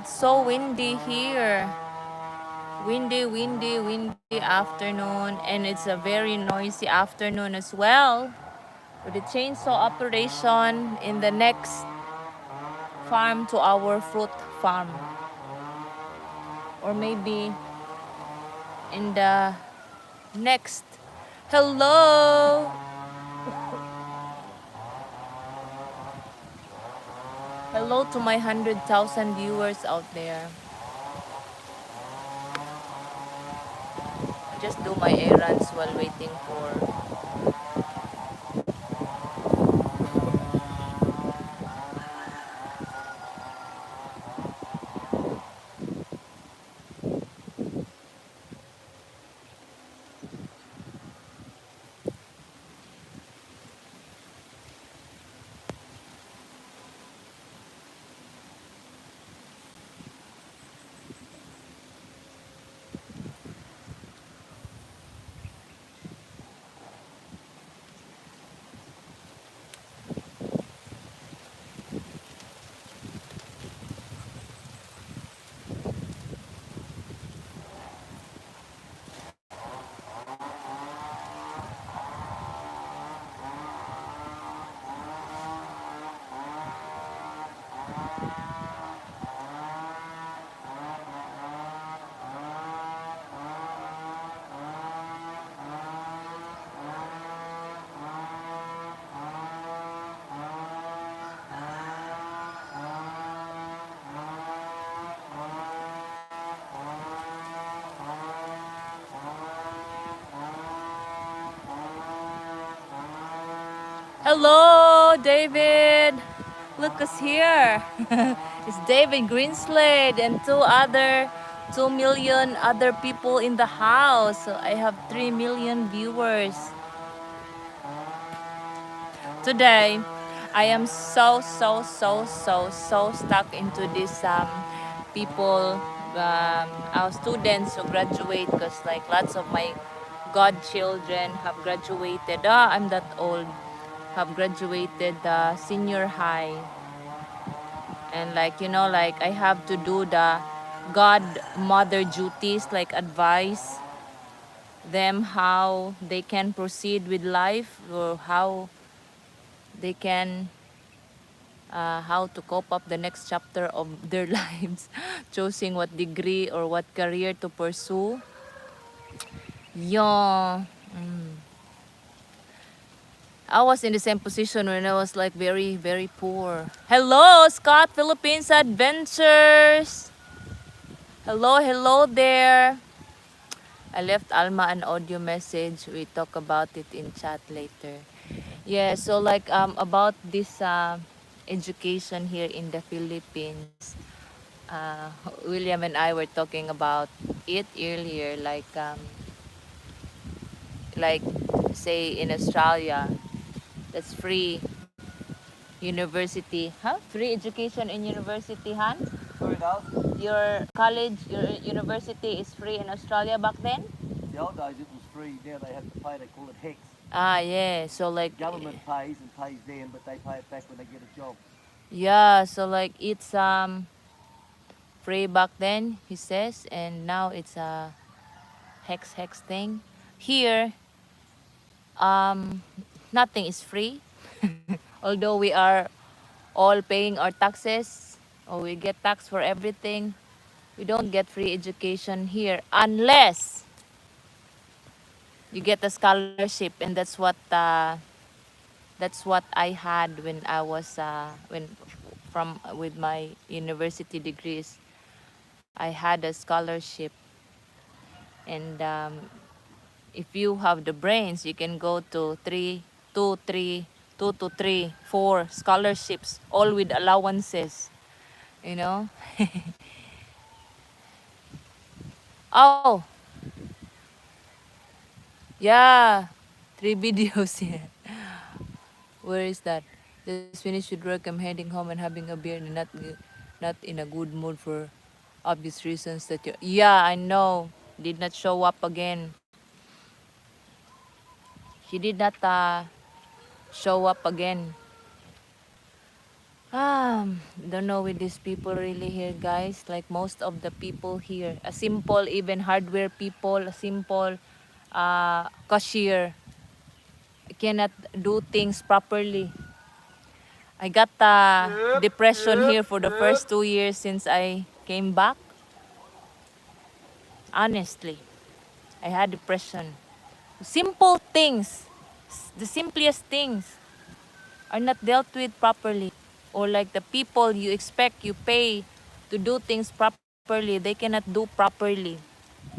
It's so windy here. Windy afternoon, and it's a very noisy afternoon as well. With the chainsaw operation in the next farm to our fruit farm. Or maybe in the next. Hello! Hello to my 100,000 viewers out there. I just do my errands while waiting for... Hello, David! Look who's here! It's David Greenslade and 2 million other people in the house. So I have 3 million viewers. Today, I am so stuck into this people, our students who graduate, because like lots of my godchildren have graduated. I'm that old. Have graduated senior high, and like like I have to do the godmother duties, like advise them how they can proceed with life, or how they can how to cope up the next chapter of their lives, choosing what degree or what career to pursue. Yeah. I was in the same position when I was like very poor. Hello, Scott Philippines Adventures. Hello there. I left Alma an audio message. We talk about it in chat later. Yeah, so like about this education here in the Philippines. Uh, William and I were talking about it earlier, like say in Australia, that's free university, huh? Free education in university, Han? Sorry, Dal. Your college, your university is free in Australia back then? The old days it was free. Now they have to pay. They call it HEX. Ah, yeah. So like, Government pays and pays them, but they pay it back when they get a job. yeah. So like, it's free back then, he says, and now it's a hex thing. Here, nothing is free. Although we are all paying our taxes, or we get tax for everything, we don't get free education here unless you get a scholarship, and that's what I had when I was when from with my university degrees. I had a scholarship, and if you have the brains, you can go to two, three, 4 scholarships, all with allowances. You know. Oh, yeah, 3 videos. Yeah. Where is that? Just finished with work. I'm heading home and having a beer, and not in a good mood for obvious reasons that you. Yeah, I know. Did not show up again. She did not show up again. Don't know with these people really here, guys. Like most of the people here, a simple, even hardware people, a simple cashier cannot do things properly. I got depression here for the first 2 years since I came back. Honestly, I had depression. Simple things, the simplest things are not dealt with properly. Or like the people you expect, you pay to do things properly, they cannot do properly,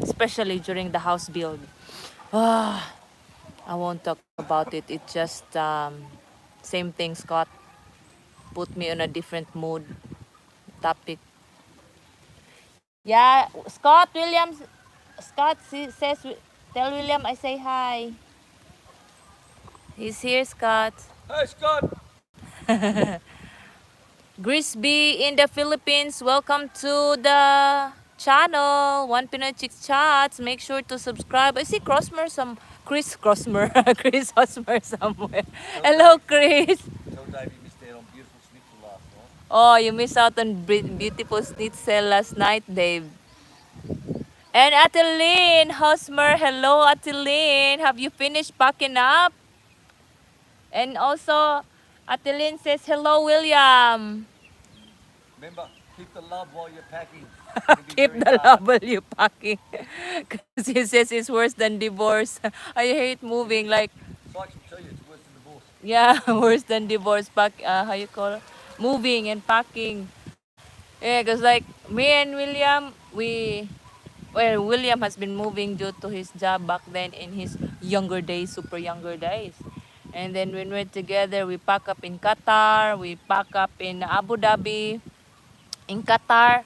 especially during the house build. Ah, I won't talk about it. It just same thing, Scott. Put me on a different mood topic. Yeah, Scott Williams. Scott says, tell William I say hi. He's here, Scott. Hey, Scott. Grisby in the Philippines, welcome to the channel. One Pinoy Chic Chats. Make sure to subscribe. I see Chris Crossmer, Chris Hosmer somewhere. Hello, Chris. Tell Dave you missed out on beautiful schnitzel last night. Oh, you missed out on beautiful schnitzel last night, Dave. And Ateline Hosmer, hello, Ateline. Have you finished packing up? And also, Ateline says, hello, William. Remember, keep the love while you're packing. Keep the W packing. Because he says it's worse than divorce. I hate moving. Like, Sykes will tell you it's worse than divorce. yeah, worse than divorce. How you call it? Moving and packing. Yeah, because like me and William, William has been moving due to his job back then in his younger days, super younger days. And then when we're together, we pack up in Qatar, we pack up in Abu Dhabi, in Qatar.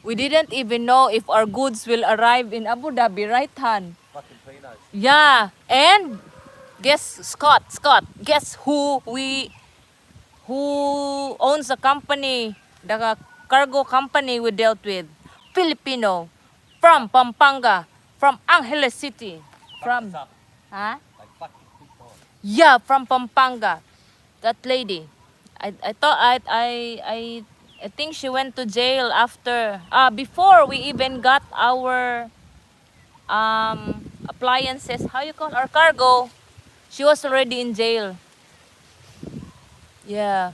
We didn't even know if our goods will arrive in Abu Dhabi, right, Han? Fucking peanuts. Yeah, and guess Scott, guess who owns the company, the cargo company we dealt with? Filipino, from Pampanga, from Angeles City, from, Fuck us up. huh? They fucked us big time. Yeah, from Pampanga. That lady. I thought I think she went to jail after before we even got our appliances, how you call our cargo. She was already in jail. Yeah.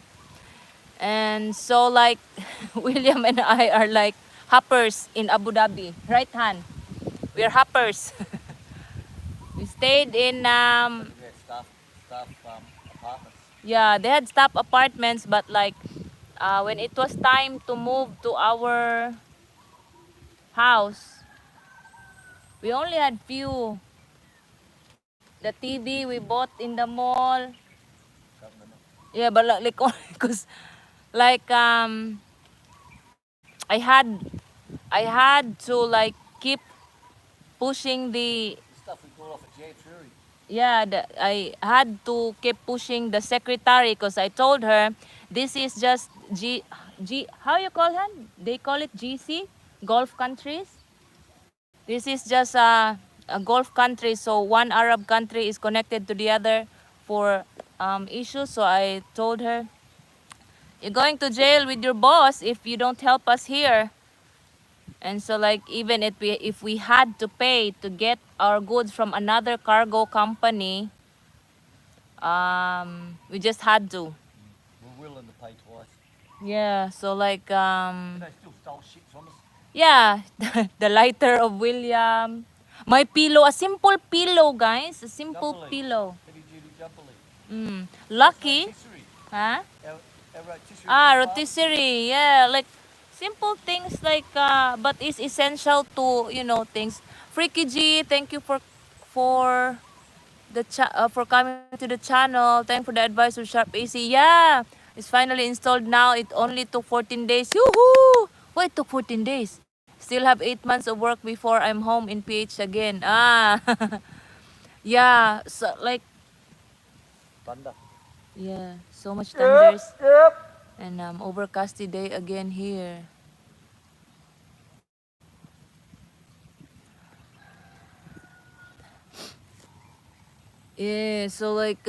And so like William and I are like hoppers in Abu Dhabi, right, Han? We're hoppers. We stayed in We had staff apartments. yeah, they had staff apartments, but like when it was time to move to our house, we only had few. The TV we bought in the mall. Government. Yeah, but like because like I had I had to like keep pushing the The stuff we bought off at Janturi. yeah, I had to keep pushing the secretary because I told her this is just how you call her? They call it GC, Gulf countries. This is just a Gulf country, so one Arab country is connected to the other for issues. So I told her, you're going to jail with your boss if you don't help us here. And so like even if we had to pay to get our goods from another cargo company, we just had to. We're willing to pay twice. Yeah, so like And they still stole shit from us. yeah, the lighter of William. My pillow, a simple pillow, guys. A simple Jumper league. pillow. Heavy duty jumper league. Lucky. Rotisserie. Huh? Our rotisserie. Rotisserie. Yeah, like simple things like but it's essential to, things. Freaky G, thank you for for coming to the channel. Thank for the advice of Sharp AC. Yeah, it's finally installed now. It only took 14 days. Yoo-hoo! Why it took 14 days? Still have 8 months of work before I'm home in PH again. Yeah, so like, Thunder. yeah, so much thunders. And overcasty day again here. Yeah, so like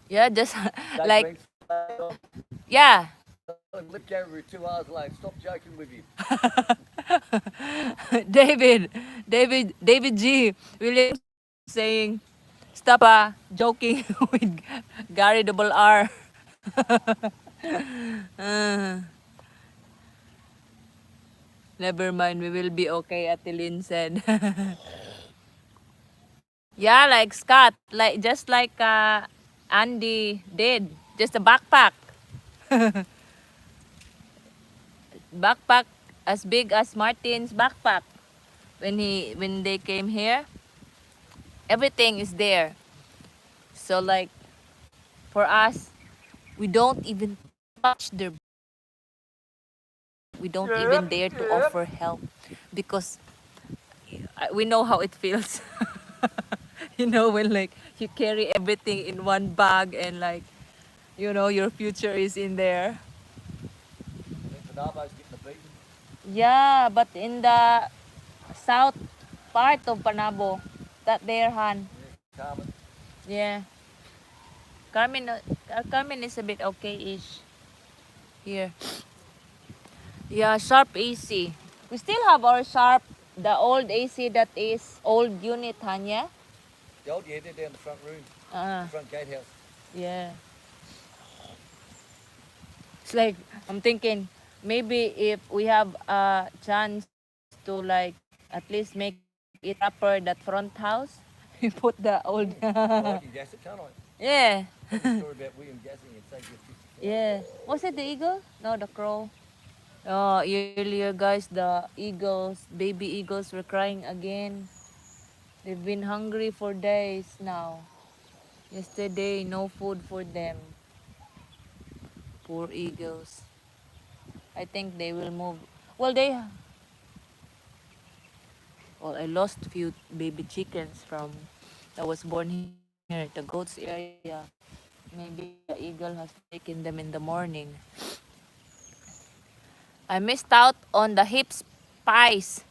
Yeah, just Dave like, Green's on. yeah. Lift over 2 hours late. Stop joking with him. David G. Williams saying, stop joking with Gary double R. Uh, Never mind, we will be okay, Ate Lynn said. Yeah, like Scott, like just like Andy did, just a backpack, backpack as big as Martin's backpack. When they came here, everything is there. So like for us, we don't even touch their, we don't even dare to offer help because we know how it feels. You know, when like you carry everything in one bag and like, you know, your future is in there. I think Panavo's getting the beating. Yeah, but in the south part of Panabo, that there, Han. Yeah, Carmen. Yeah, Carmen, Carmen is a bit okay-ish here. Yeah, Sharp AC. We still have our Sharp, the old AC that is old unit, Hanya. The old, yeah, they're down the front room, Uh, the front gatehouse. yeah. It's like, I'm thinking, maybe if we have a chance to like at least make it proper, that front house, we put the old. Well, I can gas it, can't I? Yeah. Tell me a story about William gassing it. Save you 50 Yeah. Was it the eagle? No, the crow. Oh, earlier guys, the eagles, baby eagles were crying again. They've been hungry for days now. Yesterday, no food for them. Poor eagles. I think they will move. Well, well, I lost few baby chickens from that was born here at the goats area. Maybe the eagle has taken them in the morning. I missed out on the hips pies.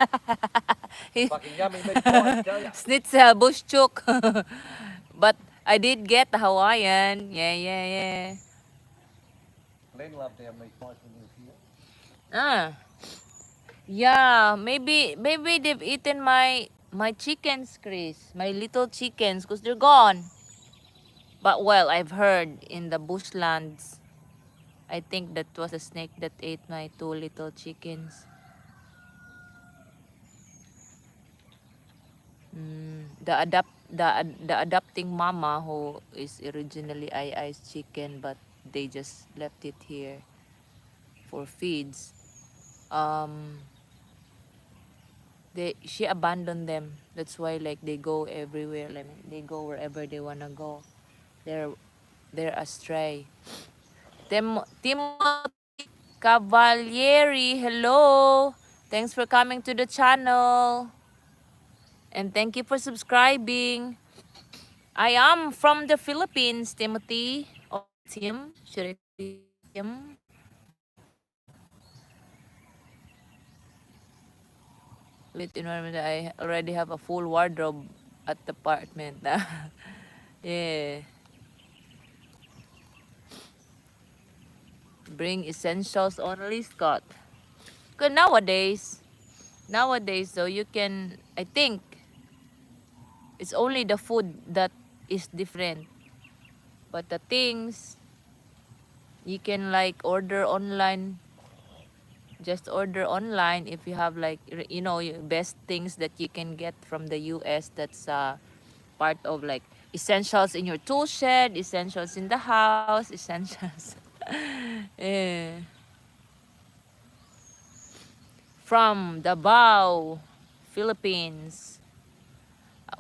Fucking yummy meat pies, I tell ya. Schnitzel, bush chook. But I did get the Hawaiian. Yeah, yeah, yeah. Glenn loved our meat pies when he was here. Ah, yeah. Maybe they've eaten my chickens, Chris. My little chickens, cause they're gone. But well, I've heard in the bushlands, I think that was a snake that ate my two little chickens. The adopting mama who is originally I's chicken, but they just left it here for feeds. Um, she abandoned them. That's why like they go everywhere. Like they go wherever they wanna go. They're they're astray. Timothy Cavalieri, hello. Thanks for coming to the channel. And thank you for subscribing. I am from the Philippines, Timothy. Or Tim. Should I call you Tim? With environment, I already have a full wardrobe at the apartment. Yeah. Bring essentials only, Scott. Because nowadays, so you can, I think, it's only the food that is different. But the things, you can like order online. Just order online if you have like, you know, best things that you can get from the US. That's part of like essentials in your tool shed, essentials in the house, essentials. Yeah. From Davao, Philippines.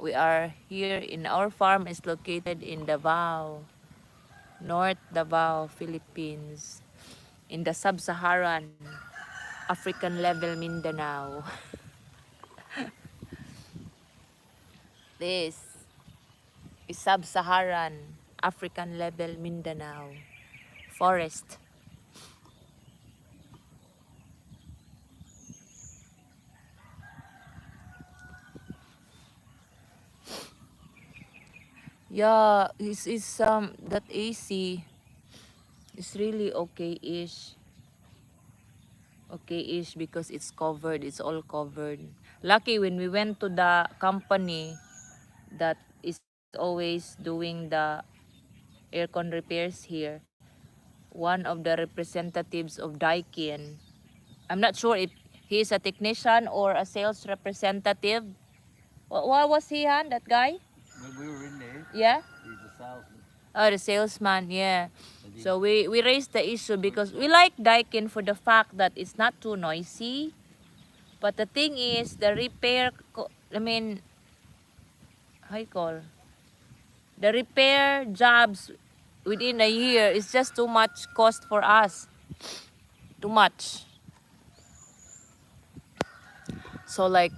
We are here in our farm is located in Davao, North Davao, Philippines, in the sub-Saharan African level Mindanao. This is sub-Saharan African level Mindanao forest. Yeah, it's that AC is really okay-ish. Okay-ish because it's covered. It's all covered. Lucky when we went to the company that is always doing the aircon repairs here. One of the representatives of Daikin. I'm not sure if he is a technician or a sales representative. What was he, Han, that guy? When we were in there, Yeah? he's a salesman. Oh, the salesman, yeah. And he, So we raised the issue because we like Daikin for the fact that it's not too noisy. But the thing is, the repair, I mean, how you call? The repair jobs within a year is just too much cost for us. Too much. So like,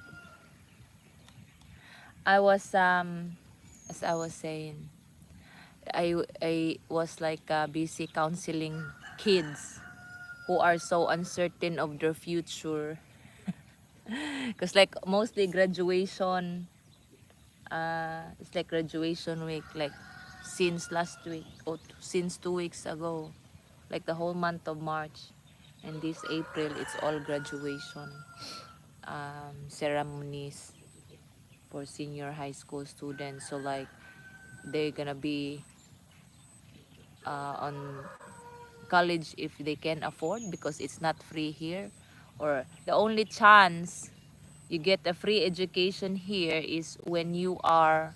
I was, as I was saying, I was like busy counseling kids who are so uncertain of their future. Because like mostly graduation, it's like graduation week, like since last week or since 2 weeks ago, like the whole month of March, and this April it's all graduation ceremonies for senior high school students. So like they're gonna be on college if they can afford because it's not free here, or the only chance you get a free education here is when you are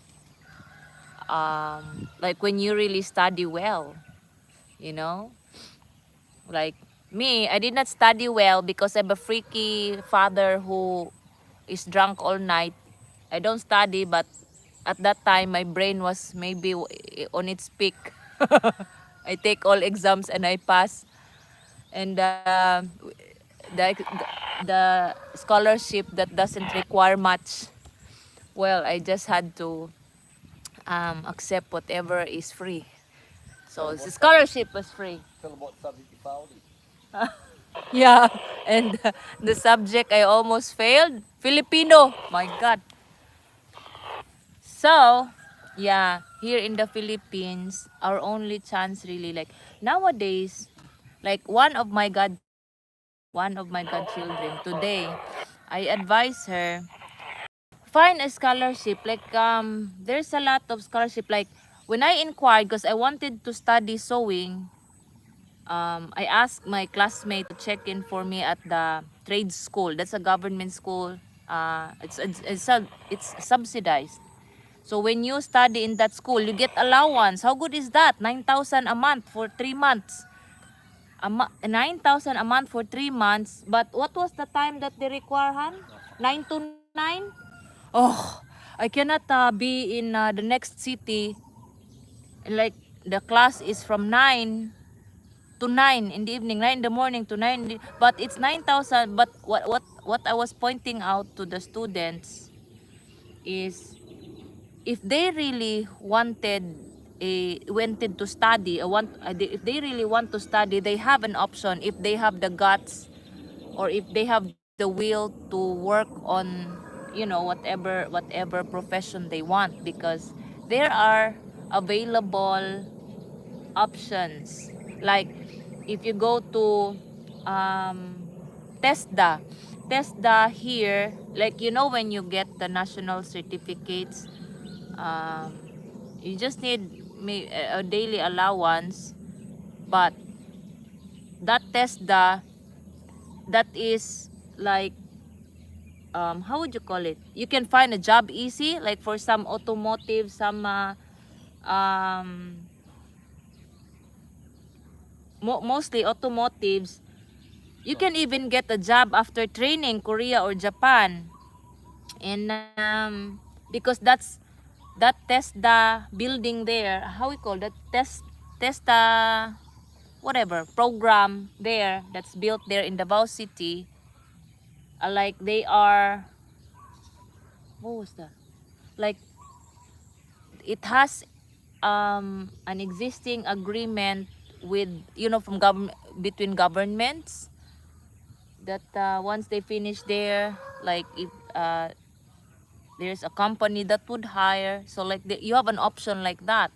like when you really study well, you know. Like me, I did not study well because I'm a freaky father who is drunk all night. I don't study, but at that time my brain was maybe on its peak. I take all exams and I pass, and the, the scholarship that doesn't require much, well, I just had to accept whatever is free. tell So him the what subject, scholarship was free. tell him what subject you failed in. Yeah, and the subject I almost failed, Filipino. My God. So, yeah, here in the Philippines, our only chance really, like nowadays, like one of my godchildren today, I advise her find a scholarship. Like there's a lot of scholarship. Like when I inquired, because I wanted to study sewing, I asked my classmate to check in for me at the trade school. That's a government school. It's subsidized. So when you study in that school, you get allowance. How good is that? 9,000 a month for 3 months. 9,000 a month for 3 months. But what was the time that they require, Han? 9 to 9? Oh, I cannot be in the next city. Like the class is from 9 to 9 in the evening, 9 in the morning to 9 but it's 9,000. But what I was pointing out to the students is if they really wanted to study, if they really want to study, they have an option if they have the guts or if they have the will to work on, whatever profession they want, because there are available options. Like if you go to um, TESDA, TESDA here, like when you get the national certificates, um, you just need a daily allowance, but that TESDA, that is like how would you call it? You can find a job easy, like for some automotive, some um, mostly automotives. You can even get a job after training Korea or Japan. And because that TESDA building there, how we call that, TESDA whatever program there that's built there in Davao City, like they are, what was that? Like it has an existing agreement with, from government, between governments, that once they finish there, like if there's a company that would hire. So like you have an option like that,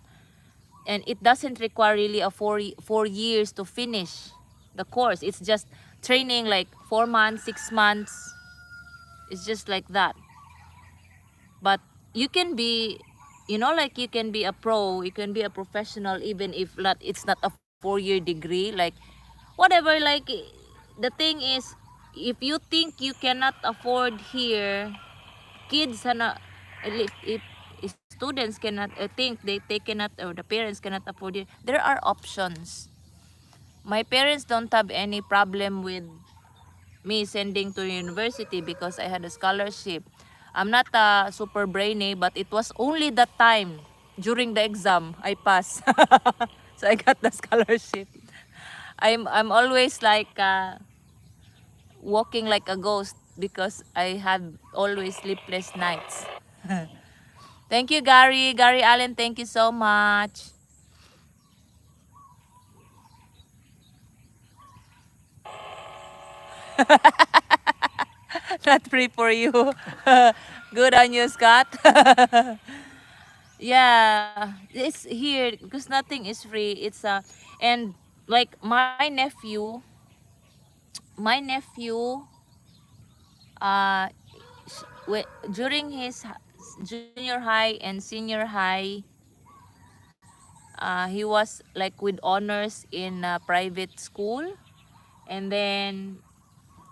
and it doesn't require really a 4 years to finish the course. It's just training like 4 months, 6 months. It's just like that. But you can be, like you can be a pro, you can be a professional even if it's not a 4-year degree. Like whatever, like the thing is, if you think you cannot afford here, kids if students cannot think they cannot, or the parents cannot afford it, there are options. My parents don't have any problem with me sending to university because I had a scholarship. I'm not super brainy, but it was only that time during the exam I passed. So I got the scholarship. I'm always like walking like a ghost because I had always sleepless nights. Thank you, Gary. Gary Allen, thank you so much. Not free for you. Good on you, Scott. Yeah, it's here because nothing is free. And like my nephew, uh, during his junior high and senior high, he was like with honors in private school, and then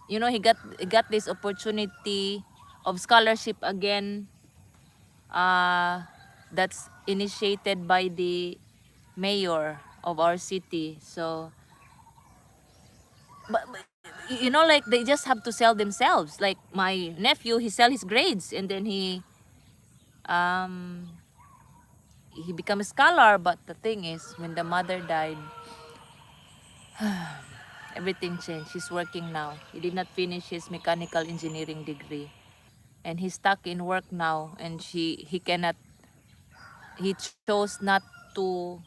he got this opportunity of scholarship again, uh, that's initiated by the mayor of our city. So but like they just have to sell themselves. Like my nephew, he sell his grades, and then um he become a scholar. But the thing is, when the mother died, everything changed. He's working now. He did not finish his mechanical engineering degree, and he's stuck in work now. And he chose not to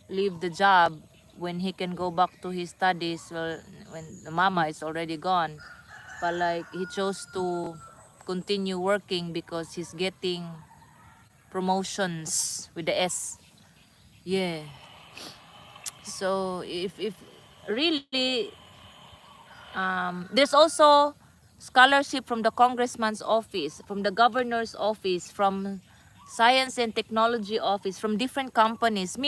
leave the job when he can go back to his studies, well, when the mama is already gone. But like he chose to continue working because he's getting promotions with the S. Yeah. So if really, there's also scholarship from the congressman's office, from the governor's office, from science and technology office, from different companies.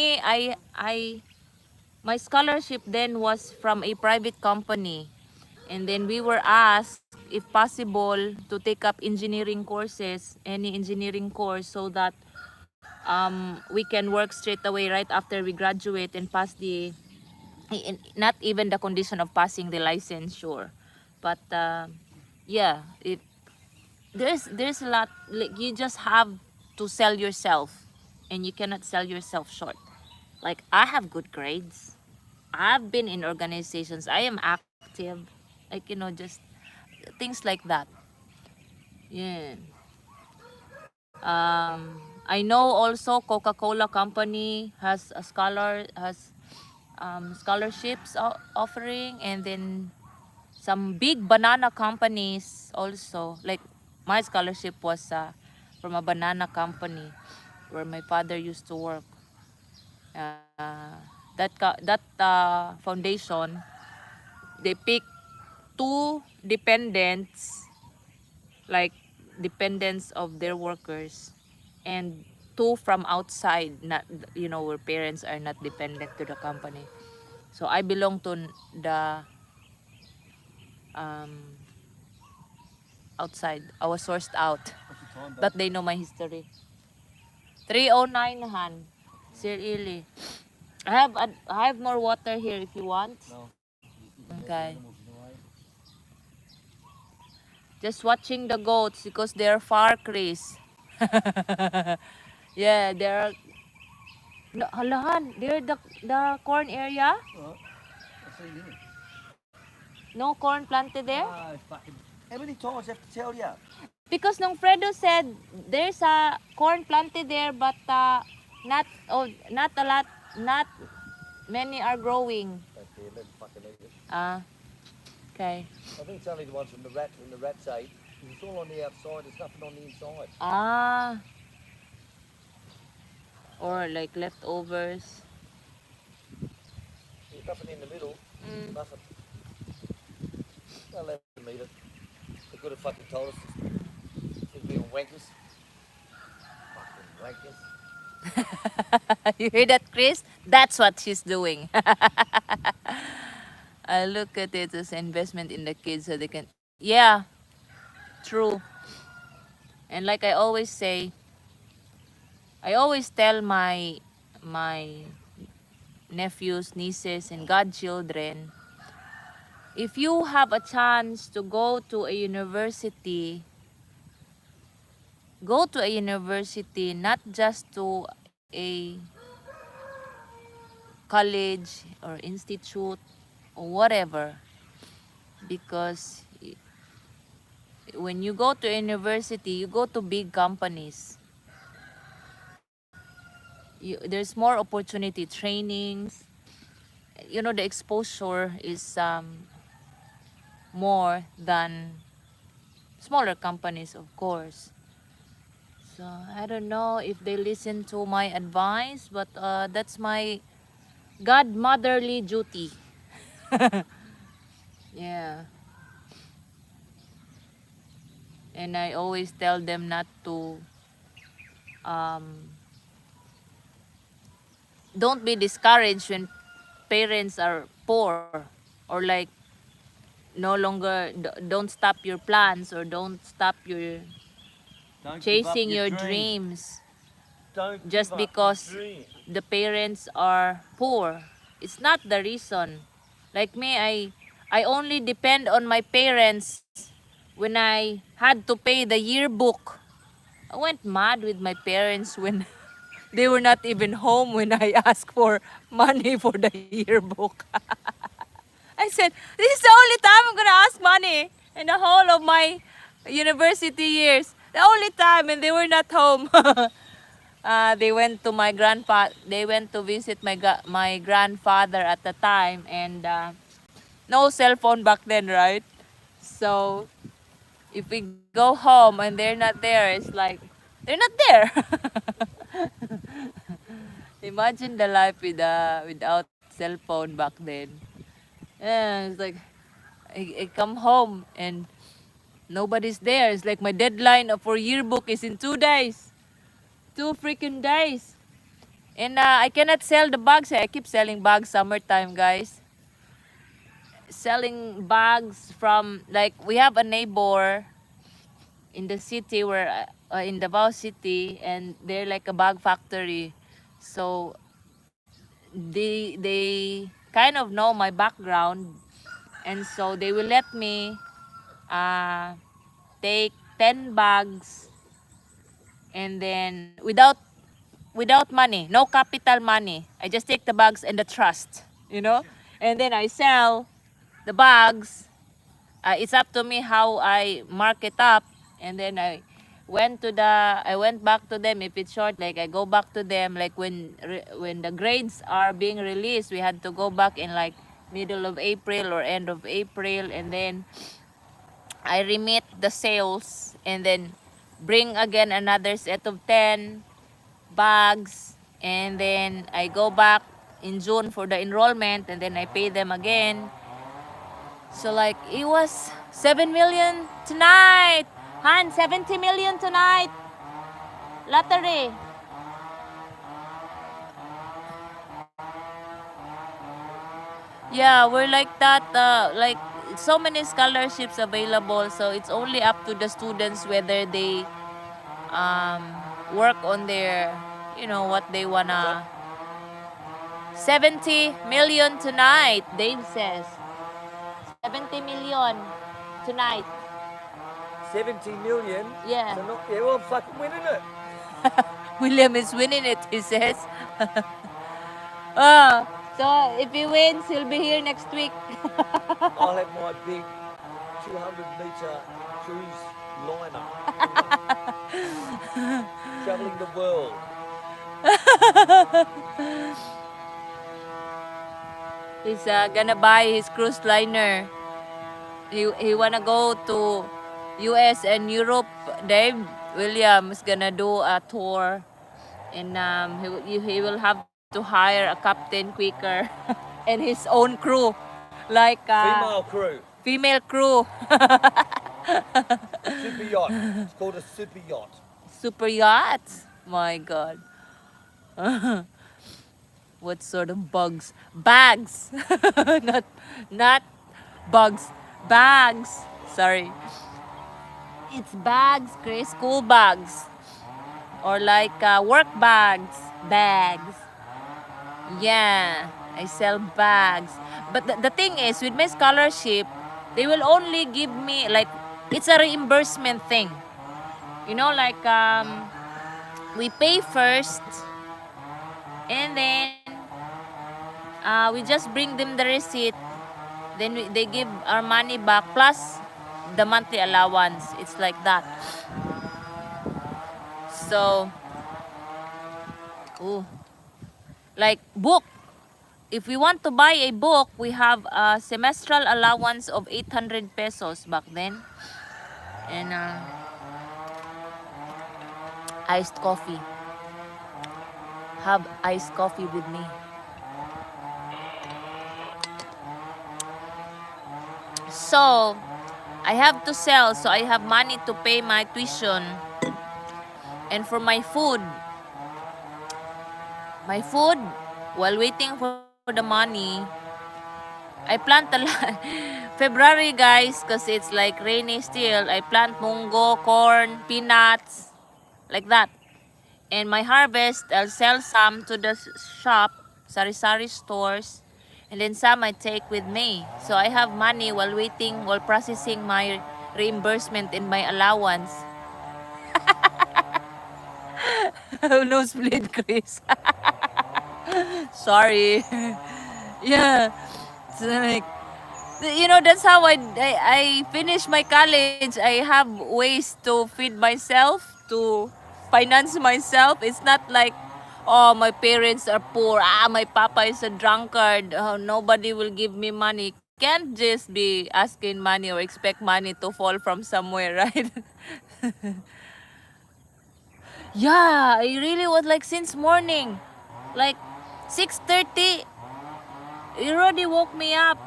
My scholarship then was from a private company, and then we were asked if possible to take up engineering courses, any engineering course, so that we can work straight away right after we graduate and pass not even the condition of passing the licensure, but yeah, there's a lot. Like you just have to sell yourself, and you cannot sell yourself short. Like I have good grades, I've been in organizations, I am active, like just things like that. Yeah. I know also Coca-Cola company has a scholarships offering, and then some big banana companies also. Like my scholarship was from a banana company where my father used to work. That foundation, they pick two dependents, like dependents of their workers, and two from outside, not where parents are not dependent to the company. So I belong to the um, outside. I was sourced out, What's the time, but babe? they know my history. 3:09 Han. Sir Ili. I have more water here if you want. No. You can let the Okay. animals in the way. Just watching the goats because they're far, Chris. Yeah, they're no, halahan, they're the corn area. Alright. I'll see you here. No corn planted there. No, fucking. How many times I have to tell you? Because nung Fredo said there's a corn planted there, but not a lot, not many are growing. Don't care, let them fucking eat it. Ah, okay. I think it's only the ones from the rats ate. It's all on the outside. There's nothing on the inside. Ah, or like leftovers. There's nothing in the middle. Mm. Nothing. They'll let them eat it. They could have fucking told us. They're being wankers. Fucking wankers. You hear that, Chris? That's what she's doing. I look at it as investment in the kids so they can. Yeah, true. And like I always tell my nephews, nieces, and godchildren, if you have a chance to go to a university, not just to a college or institute or whatever, because when you go to university, you go to big companies. There's more opportunity, trainings. You know, the exposure is more than smaller companies, of course. So I don't know if they listen to my advice, but that's my godmotherly duty. Yeah. And I always tell them not to um, don't be discouraged when parents are poor, or like no longer don't stop your plans, or don't stop your Don't give up chasing your your dream. dreams Don't give just up your because dream. the parents are poor. It's not the reason. Like me, I only depend on my parents when I had to pay the yearbook. I went mad with my parents when they were not even home when I asked for money for the yearbook. I said, this is the only time I'm gonna ask money in the whole of my university years. The only time, and they were not home. They went to my grandpa. They went to visit my grandfather at the time, and no cell phone back then, right? So if we go home and they're not there, it's like they're not there. Imagine the life without cell phone back then. Yeah, it's like I come home and nobody's there. It's like my deadline for yearbook is in 2 days, 2 freaking days. And I cannot sell the bags. I keep selling bags summertime, guys. Selling bags from, like, we have a neighbor in the city where in Davao City, and they're like a bag factory. So they kind of know my background, and so they will let me uh, take 10 bags, and then without money, no capital money. I just take the bags and the trust, you know? And then I sell the bags. It's up to me how I mark it up. And then I went back to them. If it's short, like I go back to them. Like when the grades are being released, we had to go back in like middle of April or end of April, and then I remit the sales, and then bring again another set of 10 bags, and then I go back in June for the enrollment, and then I pay them again. So like it was 7 million tonight. Han, 70 million tonight. Lottery. Yeah, we're like that. Like so many scholarships available. So it's only up to the students whether they um, work on their, what they wanna. 70 million tonight, Dave says. 70 million tonight. 70 million Yeah. to knock. Yeah, well, I'm fucking winning it. William is winning it, he says. Oh, so if he wins, he'll be here next week. I'll have my big 200-meter cruise liner traveling the world. He's gonna buy his cruise liner. He wanna go to US and Europe. Dave William is gonna do a tour, and he will have to hire a captain quicker and his own crew, like Female crew. female crew. Super yacht. It's called a super yacht. Super yachts. My God. What sort of bugs? Bags. not not bugs. Bags. Sorry. It's bags, Chris. School bags. Or like work bags. Bags. Yeah. I sell bags. But the thing is, with my scholarship, they will only give me like, it's a reimbursement thing. You know, like we pay first, and then we just bring them the receipt. Then they give our money back plus the monthly allowance. It's like that. So, ooh, like book. If we want to buy a book, we have a semestral allowance of 800 pesos back then. And iced coffee. Have iced coffee with me. So, I have to sell, so I have money to pay my tuition. And for my food, while waiting for the money, I plant a lot. February, guys, because it's like rainy still, I plant mungo, corn, peanuts, like that. And my harvest, I'll sell some to the shop, sari-sari stores, and then some I take with me. So I have money while waiting, while processing my reimbursement and my allowance. Nosebleed, Chris. Sorry. Yeah. It's like, you know, that's how I finish my college. I have ways to feed myself, to finance myself. It's not like, oh, my parents are poor. My papa is a drunkard. Oh, nobody will give me money. Can't just be asking money or expect money to fall from somewhere, right? Yeah, I really was like since morning. Like 6:30, it already woke me up.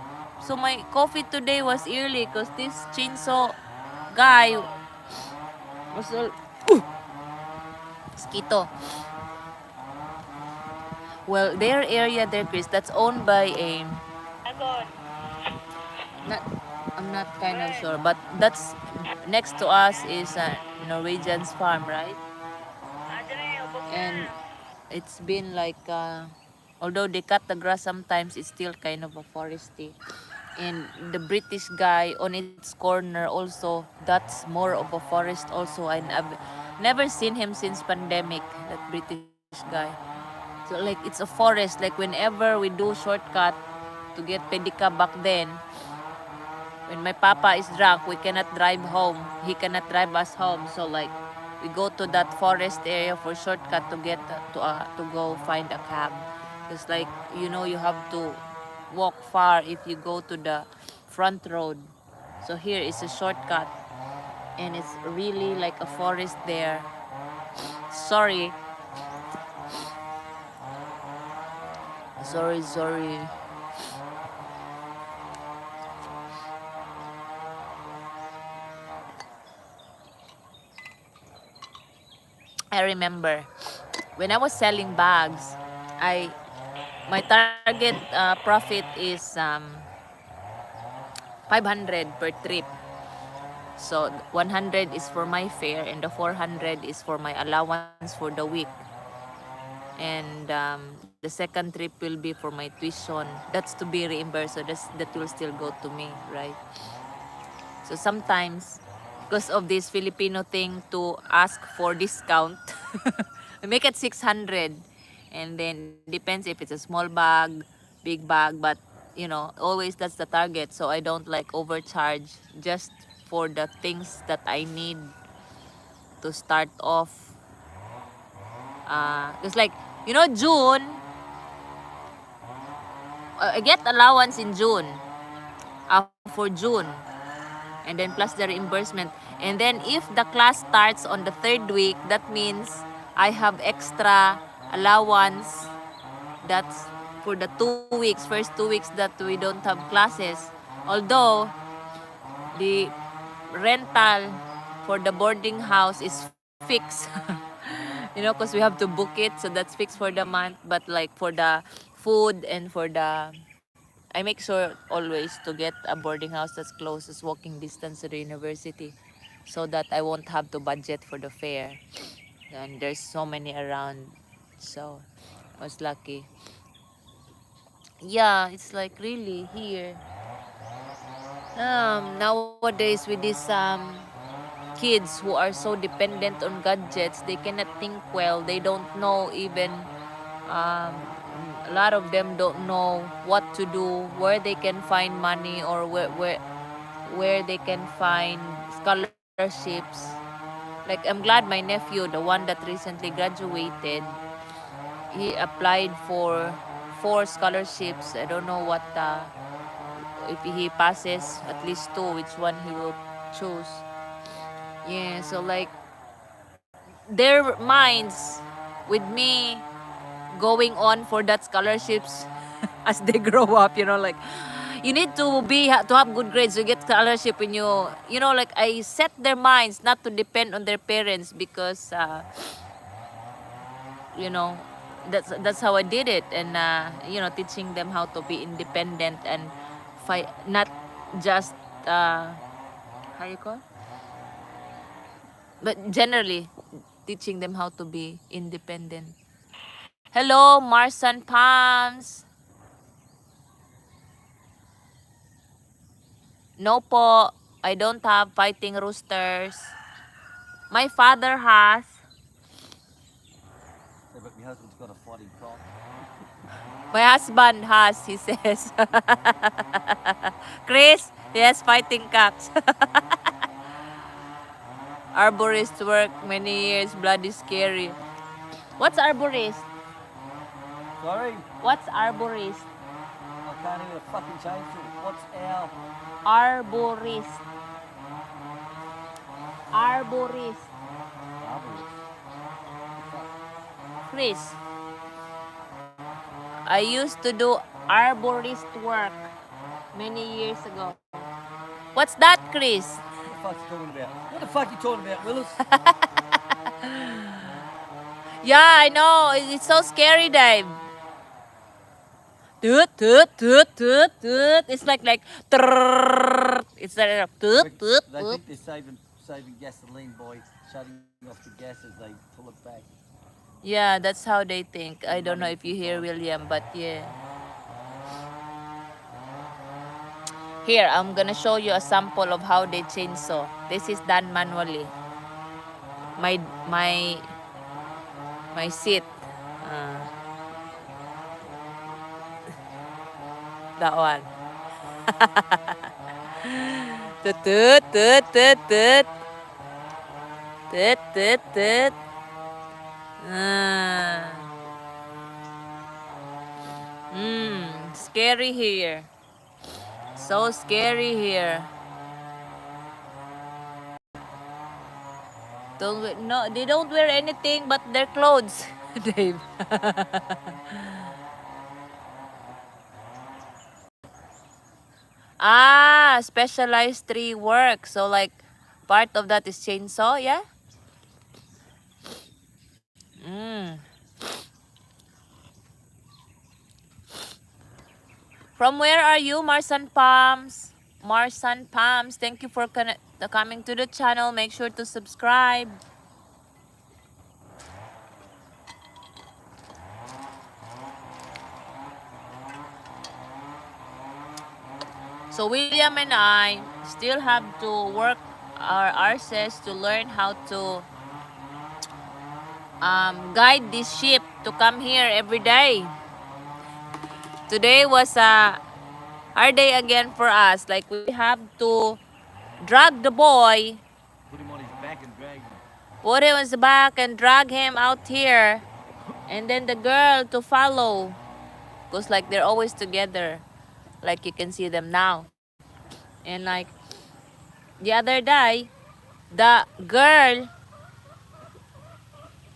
So my coffee today was early because this chainsaw guy was all mosquito. Well, their area there, Chris, that's owned by a not, I'm not kind of sure, but that's next to us is a Norwegian's farm, right? And it's been like although they cut the grass sometimes, it's still kind of a foresty. And the British guy on its corner also, that's more of a forest also. I've never seen him since pandemic, that British guy. So like it's a forest. Like whenever we do shortcut to get pedicab back then, when my papa is drunk, we cannot drive home. He cannot drive us home. So like we go to that forest area for shortcut to get to go find a cab. It's like, you know, you have to walk far if you go to the front road. So here is a shortcut, and it's really like a forest there. Sorry. Sorry. I remember when I was selling bags, my target profit is 500 per trip. So 100 is for my fare, and the 400 is for my allowance for the week. And the second trip will be for my tuition. That's to be reimbursed, so that will still go to me, right? So sometimes, because of this Filipino thing to ask for discount, we make it 600. And then depends if it's a small bag, big bag, but you know, always that's the target. So I don't like overcharge just for the things that I need to start off. It's like, you know, June, I get allowance in June, for June. and then plus the reimbursement. And then if the class starts on the 3rd week, that means I have extra allowance. That's for the 2 weeks, first 2 weeks that we don't have classes. Although the rental for the boarding house is fixed. Because we have to book it, so that's fixed for the month. But like for the food and for the, I make sure always to get a boarding house that's closest walking distance to the university, so that I won't have to budget for the fare. And there's so many around, so I was lucky. Yeah, it's like really here. Nowadays with these kids who are so dependent on gadgets, they cannot think well. They don't know even, um, a lot of them don't know what to do, where they can find money, or where they can find scholarships. Like I'm glad my nephew, the one that recently graduated, he applied for 4 scholarships. I don't know what, if he passes at least 2, which one he will choose. Yeah, so like their minds with me going on for that scholarships as they grow up, like you need to have good grades to get scholarship when like I set their minds not to depend on their parents, because you know that's how I did it. And teaching them how to be independent and fight, not just how you call, but generally teaching them how to be independent. Hello, Marsan Palms. No po, I don't have fighting roosters. My father has. Yeah, but my husband's got a fighting cock. My husband has, he says. Chris, he has fighting cocks. Arborist work many years, bloody scary. What's arborist? Sorry? What's arborist? I can't even fucking change it. What's our... Arborist. Arborist. Arborist? Chris, I used to do arborist work many years ago. What's that, Chris? What the fuck's you talking about? What the fuck are you talking about, Willis? Yeah, I know. It's so scary, Dave. Toot, toot, toot, toot, toot. It's like trrrr. It's like toot, toot, They toot. think they're saving gasoline by shutting off the gas as they pull it back. Yeah, that's how they think. I don't know if you hear William, but yeah. Here, I'm gonna show you a sample of how they chainsaw. This is done manually. My my my seat. Uh, that one. Toot, toot, toot, toot, toot. Toot, toot, toot. Ah. Scary here. So scary here. No, they don't wear anything but their clothes, Dave. Specialized tree work. So like part of that is chainsaw, yeah? From where are you, Marsan Palms? Marsan Palms, thank you for coming to the channel. Make sure to subscribe. So William and I still have to work our arses to learn how to guide this ship to come here every day. Today was a hard day again for us. Like we have to drag the boy, Put him on his back and drag him. put him on his back and drag him out here. And then the girl to follow. Because like they're always together. Like you can see them now. And like the other day, the girl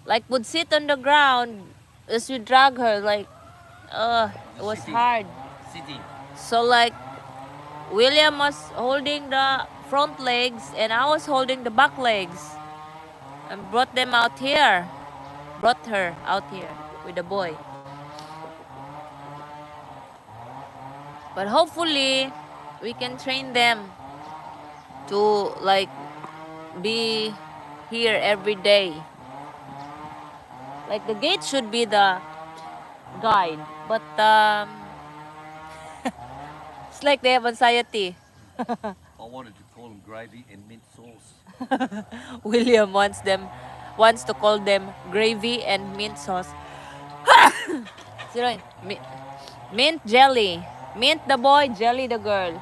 like would sit on the ground as we drag her. Like, it was Sitting. hard. Sitting. So like William was holding the front legs and I was holding the back legs and brought them out here. Brought her out here with the boy. But hopefully we can train them to like be here every day. Like the gate should be the guide, but it's like they have anxiety. I wanted to call them gravy and mint sauce. William wants to call them gravy and mint sauce. Zero, mint jelly. Mint the boy, jelly the girl.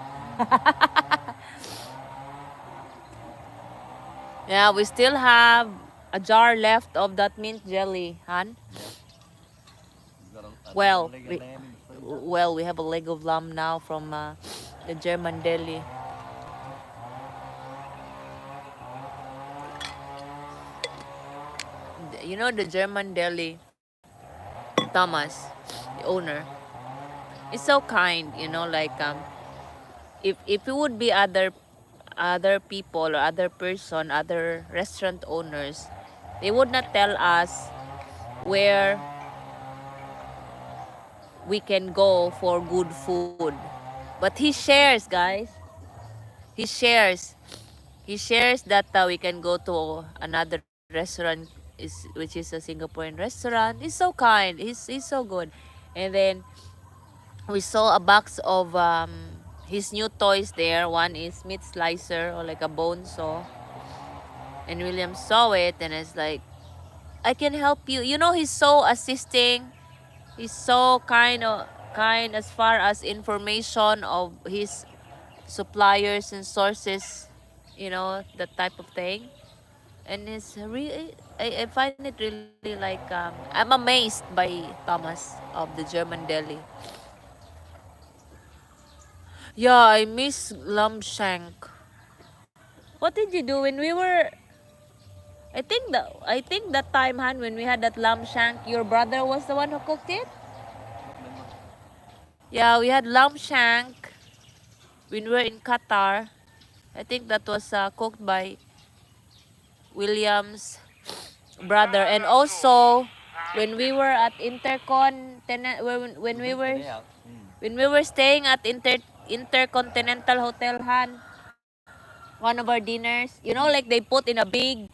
Yeah, we still have a jar left of that mint jelly, Han. Yeah. You've got a Well, leg of we, lamb in the freezer. well, we have a leg of lamb now from the German deli. You know the German deli, Thomas, the owner, is so kind. You know, like if it would be other people or other person, other restaurant owners, they would not tell us where we can go for good food. But he shares, guys. He shares. He shares that we can go to another restaurant which is a Singaporean restaurant. He's so kind. He's so good. And then we saw a box of his new toys there. One is meat slicer or like a bone saw. And William saw it and it's like, I can help you. You know, he's so assisting. He's so kind as far as information of his suppliers and sources, you know, that type of thing. And it's really, I find it really like, I'm amazed by Thomas of the German deli. Yeah, I miss lamb shank. What did you do when we were? I think that time, Han, when we had that lamb shank, your brother was the one who cooked it. Remember? Yeah, we had lamb shank when we were in Qatar. I think that was cooked by William's brother, and also when we were at Intercontinental, when we were Out. when we were staying at Intercontinental Hotel, Han, one of our dinners, you know, like they put in a big,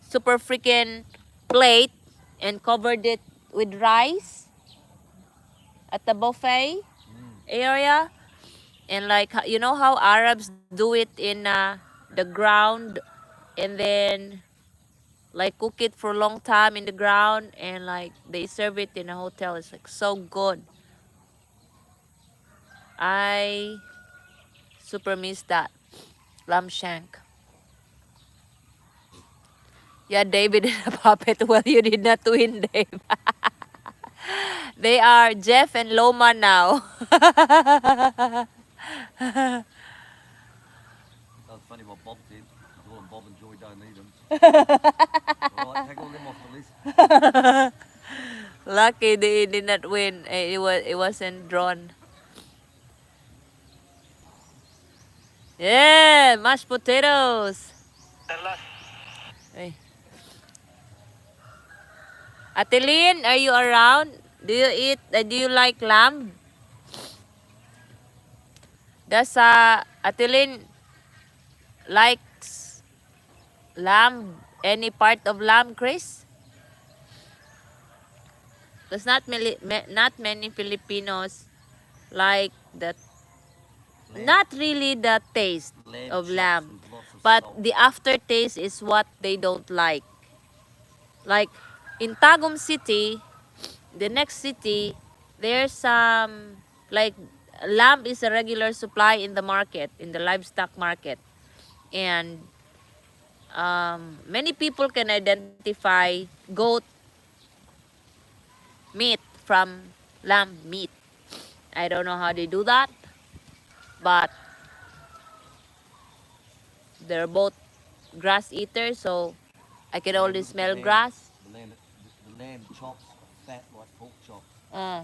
super freaking plate and covered it with rice at the buffet area, and like you know how Arabs do it in the ground, and then like cook it for a long time in the ground and like they serve it in a hotel. It's like so good. I super miss that lamb shank. Yeah, David and a puppet. Well, you did not win, Dave. They are Jeff and Loma now. That's funny what Bob did. He called them Bob and Joy don't need them. All right, take all them off the list. Lucky they did not win. It wasn't drawn. Yeah, mashed potatoes. Hey. Atelin, are you around? Do you like lamb? Does Atelin likes lamb? Any part of lamb, Chris? Because not many Filipinos like that. Lamb, Not really the taste lamb of chops lamb, with lots of but salt. the aftertaste is what they don't like. Like in Tagum City, the next city, there's like lamb is a regular supply in the market, in the livestock market, and many people can identify goat meat from lamb meat. I don't know how they do that, but They're both grass eaters, so I can Lamb, only look at the smell lamb. grass. The lamb chops are fat like pork chops. Uh,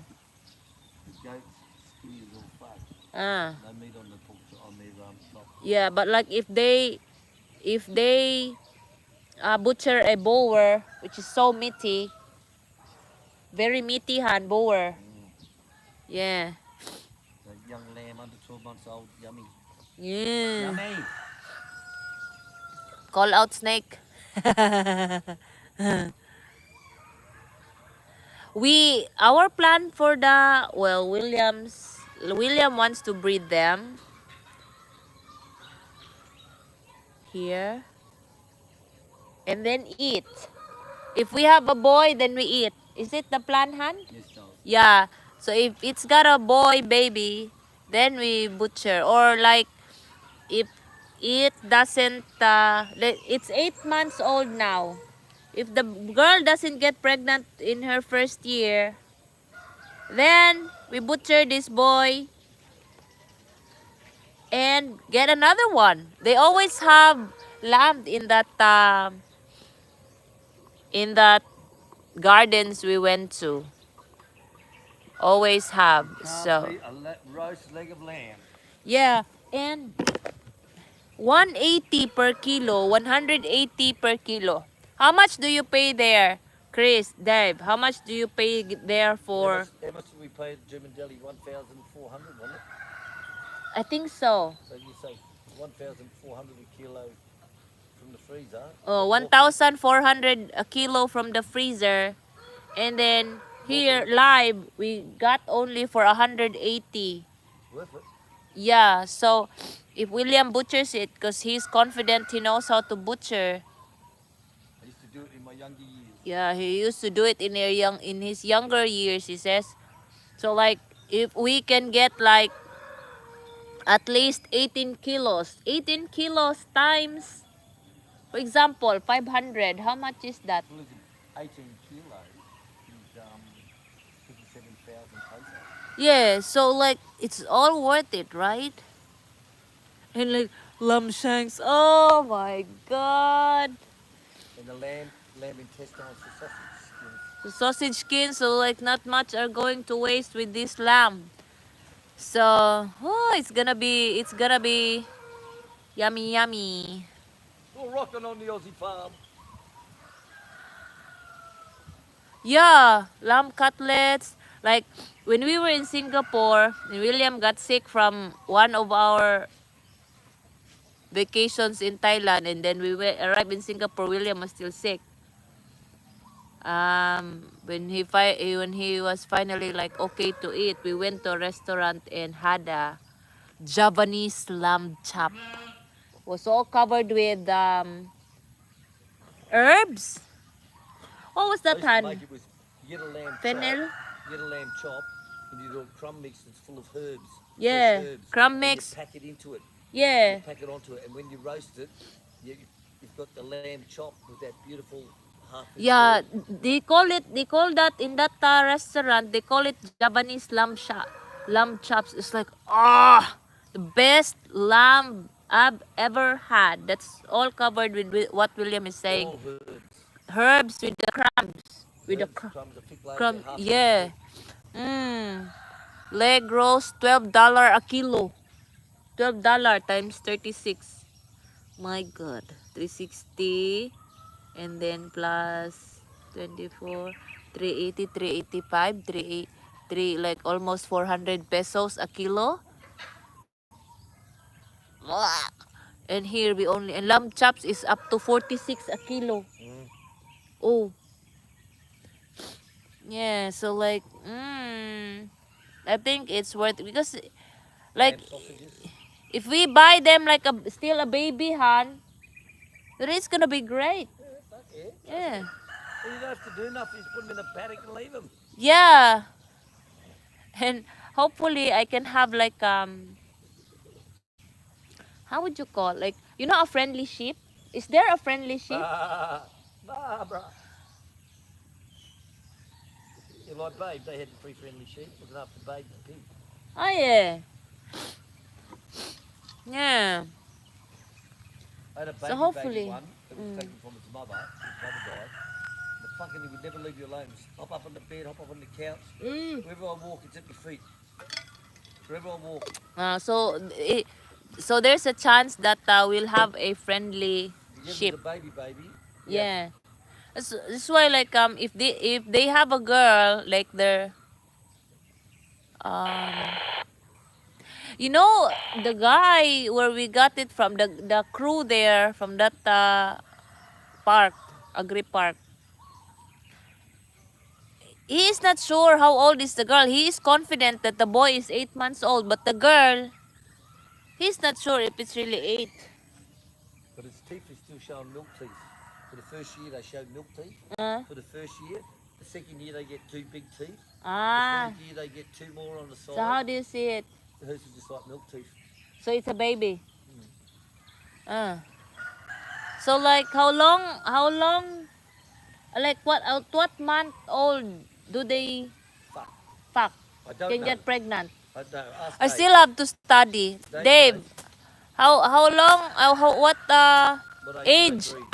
The goat's skinny as all fuck. uh. No meat on the pork on their chops. Yeah, but like if they butcher a boar, which is so meaty, very meaty hand boar. Yeah. The young lamb under 12 months old, yummy. Yeah. Yummy. Call out snake. Our plan for the William wants to breed them here and then eat. If we have a boy, then we eat. Is it the plan, Han? Yes, Charles. Yeah. So if it's got a boy baby, then we butcher. Or like if it doesn't, it's 8 months old now. If the girl doesn't get pregnant in her first year, then we butcher this boy and get another one. They always have lamb in that gardens we went to. Always have. Can't So beat a roast leg of lamb. yeah, and 180 per kilo, 180 per kilo. How much do you pay there, Chris, Dave? How much do you pay there for? How much did we pay at German Deli? 1,400, wasn't it? I think so. So you say 1,400 a kilo from the freezer. Oh, 1,400 a kilo from the freezer. And then here live we got only for 180. Worth it. Yeah, so if William butchers it because he's confident he knows how to butcher. I used to do it in my younger years. Yeah, he used to do it in his younger years, he says. So like if we can get like at least 18 kilos. 18 kilos times, for example, 500. How much is that? Well, it's 18 kilos is 57,000 pesos. Yeah, so like it's all worth it, right? And like lamb shanks. Oh my god. And the lamb intestines, the sausage skins. The sausage skin, so like not much are going to waste with this lamb. So it's gonna be yummy yummy. Still rocking on the Aussie farm. Yeah, lamb cutlets. Like when we were in Singapore, William got sick from one of our vacations in Thailand, and then arrived in Singapore. William was still sick. When he was finally like okay to eat, we went to a restaurant and had a Javanese lamb chop. Was all covered with herbs. What was I that, used to Han? make it with, you get a lamb Fennel? chop, you get a lamb chop, and you do a crumb mix that's full of herbs. Yeah, Fresh herbs. crumb And mix. you pack it into it. Yeah. You pack it onto it, and when you roast it, you've got the lamb chop with that beautiful half. Yeah, they call that in that restaurant, they call it Japanese lamb chops. It's like the best lamb I've ever had. That's all covered with what William is saying. All herbs. Herbs with the crumbs. With the Crumbs, a thick layer, crumb. half Yeah. Leg roast, $12 a kilo. $12 times 36. My God. 360. And then plus 24, 380, 385, 3 like almost 400 pesos a kilo. And here we only, and lamb chops is up to 46 a kilo. Oh. Yeah, so like I think it's worth it because like if we buy them like still a baby, Han, then it's gonna be great. Yeah. You don't have to do nothing. Just put them in a paddock and leave them. Yeah. And hopefully I can have like how would you call, like, you know, a friendly sheep? Is there a friendly sheep? Nah, bruh. You're like Babe. They had 3 friendly sheep looking after Babe the pig. Oh yeah. Yeah. I had a So baby hopefully, one that was mm. taken from its mother. Its mother died. The fucking he would never leave you alone. Just hop up on the bed, hop up on the couch. Wherever I walk, it's at my feet. Wherever I walk. So there's a chance that we'll have a friendly Yeah, there's sheep. a baby. Yeah. Yeah. That's why like if they have a girl like their um you know the guy where we got it from, the crew there from that park, agri park, he is not sure how old is the girl. He is confident that the boy is 8 months old, but the girl, he's not sure if it's really 8. But its teeth is still showing milk teeth. For the first year, they showed milk teeth. uh, For the first year. The second year, they get two big teeth. The ah third year, they get two more on the so side. how do you see it? Hers is just like milk teeth. So it's a baby. Mm. uh. So like how long like what at what month old do they Fuck. fuck I don't can know. get pregnant? I don't know. Ask I Dave. still have to study. Dave Dave, knows. how long what What age do they age breed?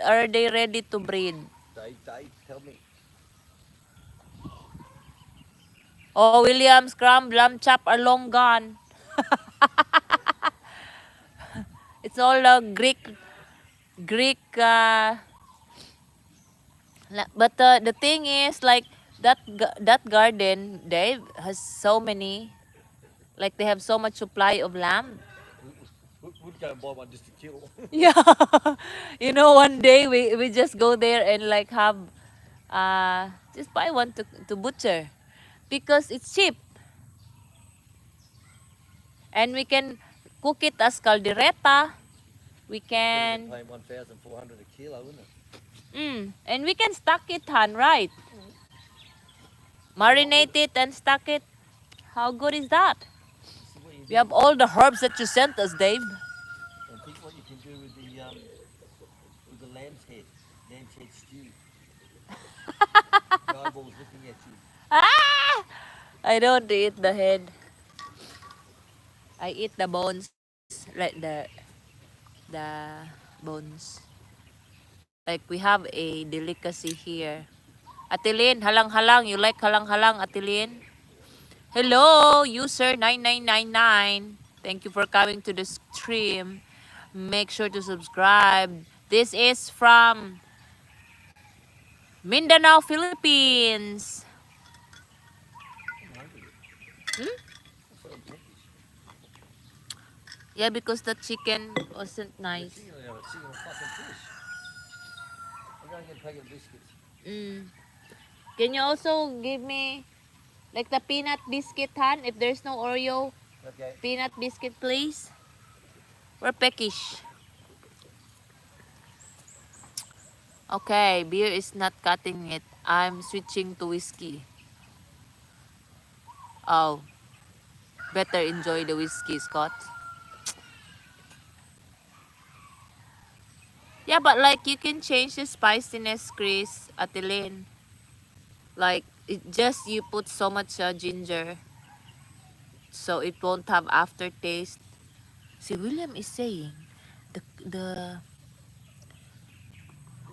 are they ready to breed? Dave, tell me. Oh, William, Scrum, Lamb Chop are long gone. It's all Greek but the thing is like that garden, Dave, has so many, like they have so much supply of lamb. We'd go and buy one just to kill. Yeah. One day we just go there and like have just buy one to butcher because it's cheap and we can cook it as caldereta. We Better than can paying 1,400 a kilo, isn't it? and we can stack it, Han, right? So what would Marinate it and stack it. How good is that? see what you We do? have all the herbs that you sent us, Dave. And think what you can do with the lamb's head stew. The eyeballs looking at you. Ah! I don't eat the head. I eat the bones, like the bones. Like we have a delicacy here. Atilin, halang-halang. You like halang-halang, Atilin? Hello, user 9999. Thank you for coming to the stream. Make sure to subscribe. This is from Mindanao, Philippines. I'm hungry. Hmm? I said I'm peckish. Yeah, because the chicken wasn't The nice. chicken, I have a chicken and fucking fish. I'm going to get a packet of biscuits. Mm. Can you also give me like the peanut biscuit, Han? If there's no Oreo, Okay. peanut biscuit, please. We're peckish. Okay, beer is not cutting it. I'm switching to whiskey. Oh, better enjoy the whiskey, Scott. Yeah, but like you can change the spiciness, Chris, Atilin. Like it just you put so much ginger, so it won't have aftertaste. See, William is saying the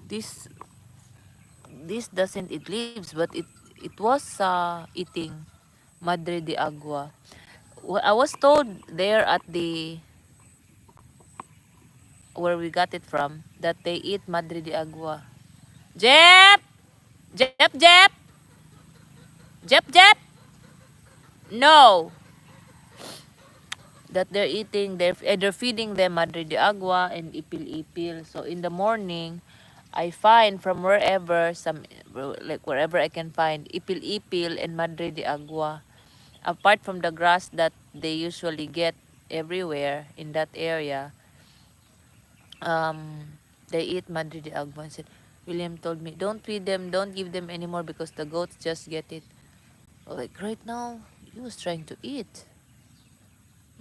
this this doesn't eat leaves, but it was eating Madre de Agua. I was told there at the where we got it from that they eat Madre de Agua. Jep, Jep, Jep, Jep, Jep. No, that they're eating. They're feeding them Madre de Agua and ipil ipil. So in the morning, I find from wherever like wherever I can find ipil ipil and Madre de Agua. Apart from the grass that they usually get everywhere in that area, they eat Madrid de Agua. And said, William told me, don't feed them, don't give them anymore because the goats just get it. Like right now, he was trying to eat.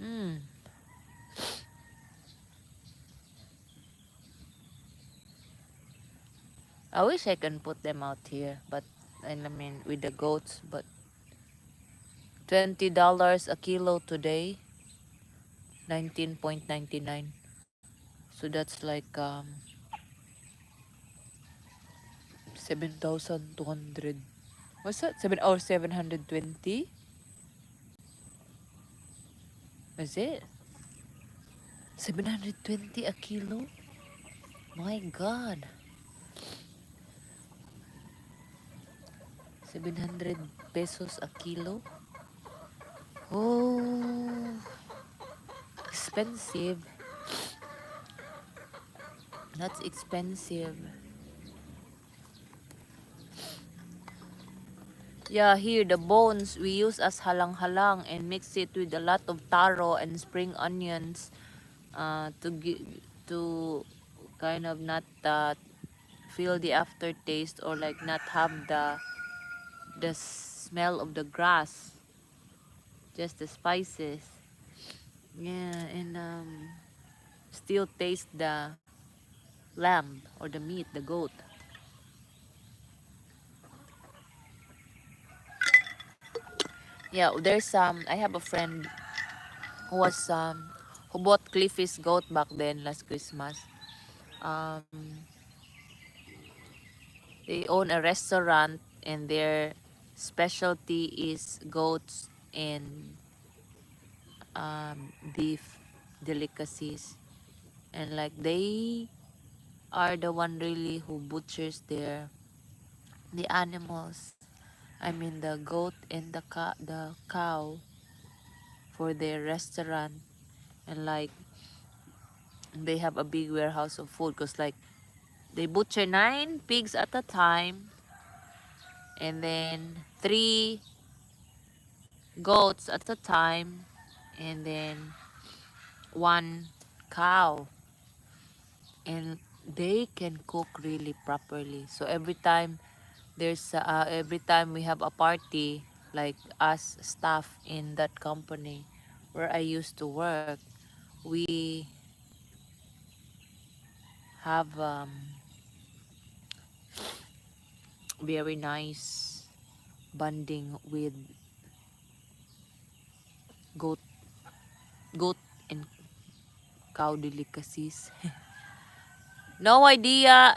Mm. I wish I can put them out here, but I mean with the goats, but $20 a kilo today, 19.99. So that's like 7,200. What's that? 720? Is it? 720 a kilo? My God. 700 pesos a kilo? Oh, expensive. That's expensive. Yeah, here the bones we use as halang-halang and mix it with a lot of taro and spring onions to kind of not feel the aftertaste or like not have the smell of the grass, just the spices. Yeah, and still taste the lamb or the meat, the goat. Yeah, there's I have a friend who was who bought Cliffy's goat back then last Christmas. Um, they own a restaurant and their specialty is goats and beef delicacies. And like they are the one really who butchers the animals. I mean the goat and the cow for their restaurant, and like they have a big warehouse of food because like they butcher 9 pigs at a time and then 3 goats at a time and then 1 cow, and they can cook really properly. So every time we have a party, like us staff in that company where I used to work, we have very nice bonding with goat goat and cow delicacies. No idea,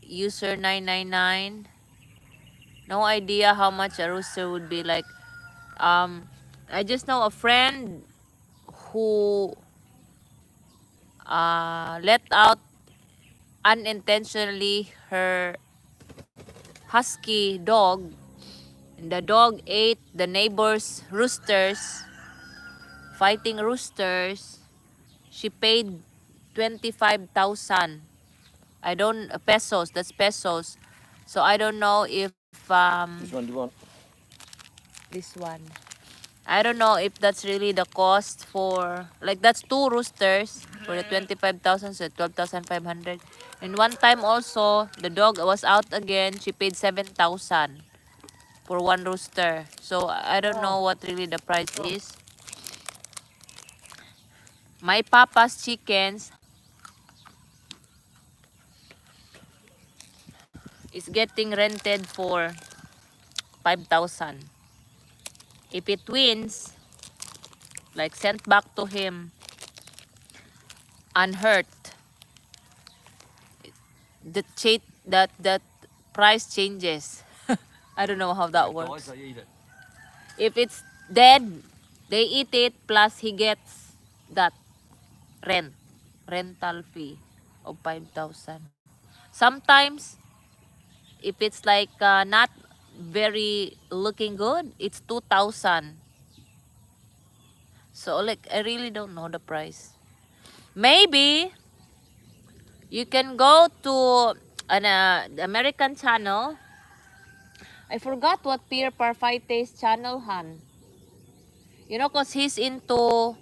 user 999. No idea how much a rooster would be like. I just know a friend who let out unintentionally her husky dog. And the dog ate the neighbor's roosters, fighting roosters. She paid 25,000. I don't pesos. That's pesos. So I don't know if Which one do you want? this one. I don't know if that's really the cost for like that's 2 roosters for the 25,000, so 12,500. And one time also the dog was out again. She paid 7,000 for 1 rooster. So I don't know what really the price is. My papa's chickens is getting rented for 5,000. If it wins, like sent back to him unhurt, that price changes. I don't know how that If it dies, works. they eat it. If it's dead, they eat it plus he gets that rent, rental fee of 5,000. Sometimes if it's like not very looking good, it's 2,000. So like I really don't know the price. Maybe you can go to an American channel. I forgot what Pierre Parfaite's channel han. You know, cause he's into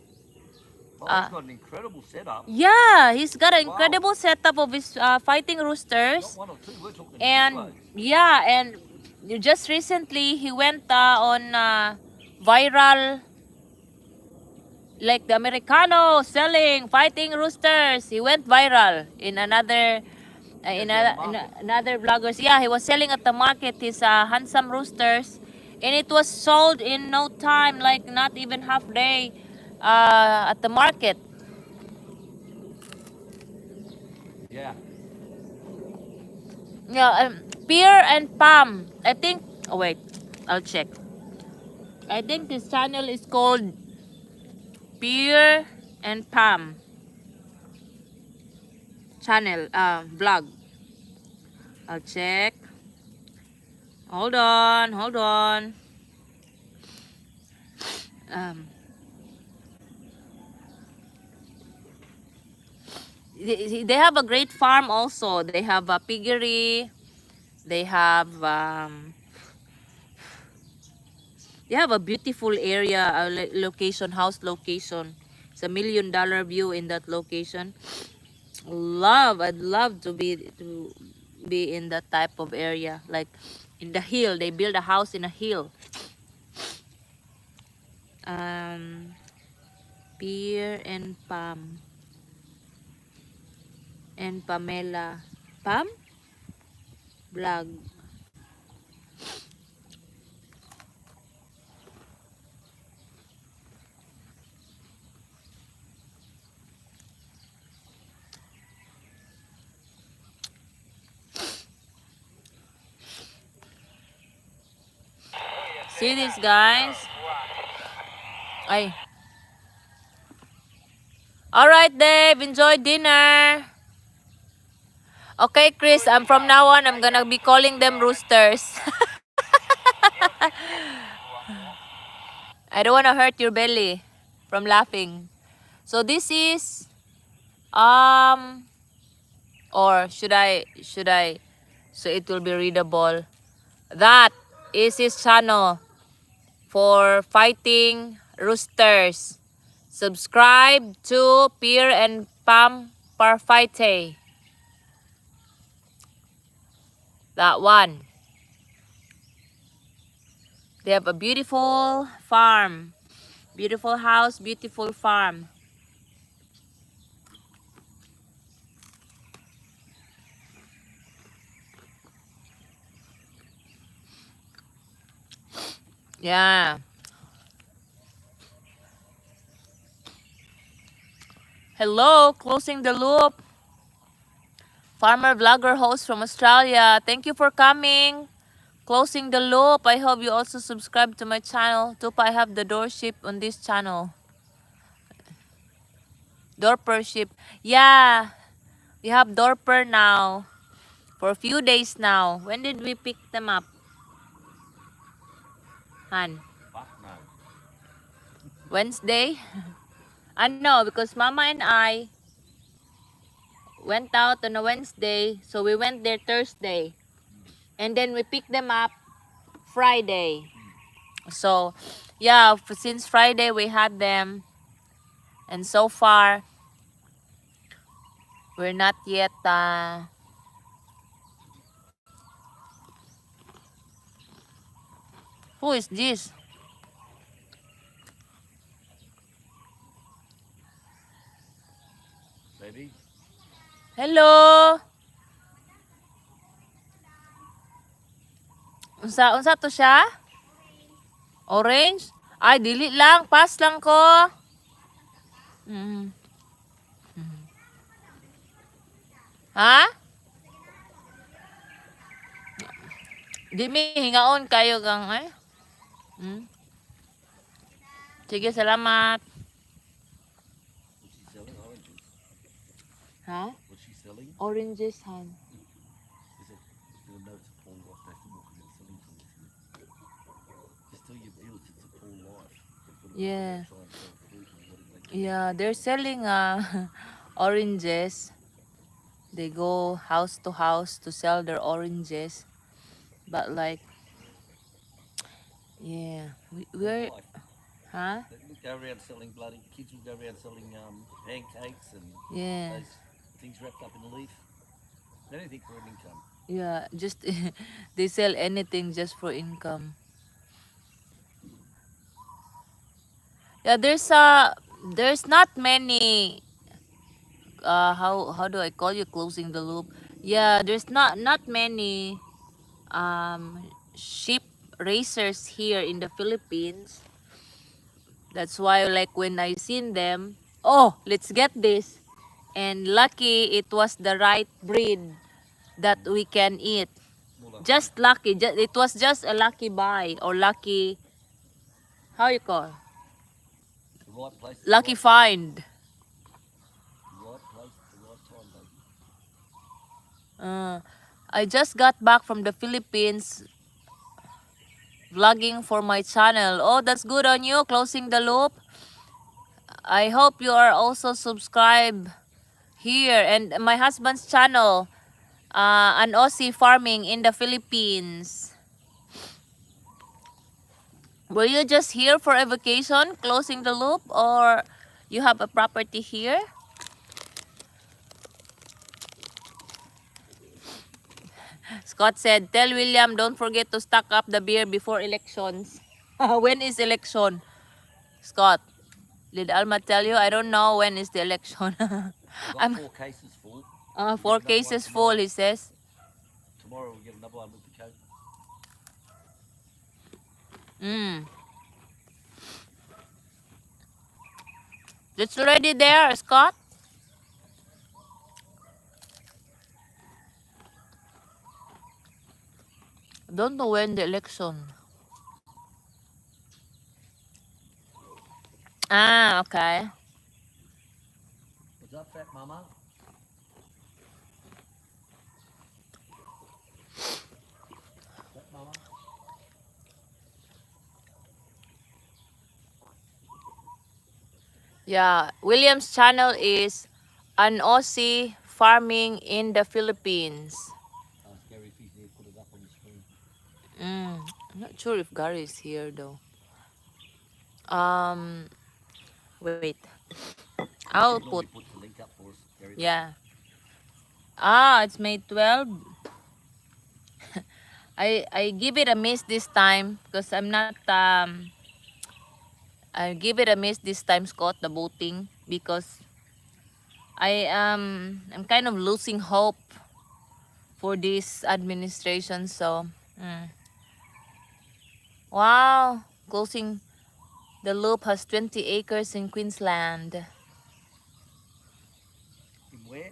Oh, he's got an incredible setup. yeah, he's got an Wow. incredible setup of his fighting Not roosters. one or two, we're talking And shitloads. yeah, and just recently he went on viral, like the Americano selling fighting roosters. He went viral in another another vloggers. Yeah, he was selling at the market his handsome roosters, and it was sold in no time, like not even half day at the market. Yeah. Yeah, pear and palm. I think. Oh wait, I'll check. I think this channel is called Pear and Palm channel. Vlog. I'll check. Hold on, hold on. Um, they have a great farm also. They have a piggery. They have they have a beautiful area, location, house location. It's $1 million view in that location. I'd love to be in that type of area, like in the hill. They build a house in a hill. Um, Pear and Pam and Pamela. Pam vlog. See this, guys? Ay. All right, Dave. Enjoy dinner. Okay, Chris. From now on, I'm gonna be calling them roosters. I don't wanna hurt your belly from laughing. So this is or should I so it will be readable. That is his channel for fighting roosters. Subscribe to Peer and Pam Parfite. That one. They have a beautiful farm. Beautiful house, beautiful farm. Yeah. Hello, closing the loop. Farmer vlogger host from Australia. Thank you for coming. Closing the loop. I hope you also subscribe to my channel. Tupa, I have the doorship on this channel. Doorpership. Yeah, we have Dorper now. For a few days now. When did we pick them up? Han? Fuck no. Wednesday? I know because Mama and I went out on a Wednesday. So we went there Thursday. And then we picked them up Friday. So yeah, since Friday we had them. And so far, we're not yet who is this? Baby. Hello. Unsa to siya? Orange? Ay, dili lang. Pass lang ko. Mm. Ha? Di mi hingaon kayo gang ay. Hmm? Sige, salamat. What's she selling? Oranges. Ha? What's she selling? Oranges, han. Is it? You'll know it's a poor life. They have to walk in and selling things. Just tell your viewers it's a poor life. They've got to Yeah. try and sell fruit or whatever they can. Yeah, they're selling oranges. They go house to sell their oranges. But like, yeah, we're, Poor life. huh? They'll go around selling bloody kids will go around selling pancakes and Yeah, those things wrapped up in a leaf. Anything for an income. yeah, just they sell anything just for income. Yeah, there's not many how do I call you closing the loop? Yeah, there's not many sheep racers here in the Philippines. That's why like when I seen them, oh, let's get this. And lucky it was the right breed that we can eat. More like Just lucky. It was just a lucky buy or lucky, how you call? the right place at the Lucky right time. find. The right place at the right time, baby. I just got back from the Philippines vlogging for my channel. Oh, that's good on you. Closing the loop. I hope you are also subscribed here and my husband's channel, an Aussie farming in the Philippines. Were you just here for a vacation, closing the loop, or you have a property here? Scott said, tell William, don't forget to stock up the beer before elections. When is election? Scott, did Alma tell you? I don't know when is the election. I got I'm 4 cases full. 4 cases full, he says. Tomorrow we'll get another one with the coat. Mm. It's already there, Scott. I don't know when the election. Ah, okay. What's up, fat mama? Fat mama? Yeah, William's channel is an Aussie farming in the Philippines. Ask Gary if he's here, put it up on the screen. I'm not sure if Gary is here though. Um, wait. I'll He put, normally puts the link up for us, Gary. yeah. Ah, it's May 12. I give it a miss this time because I'm not I give it a miss this time, Scott, the voting, because I'm kind of losing hope for this administration. So wow, closing the loop has 20 acres in Queensland. In where?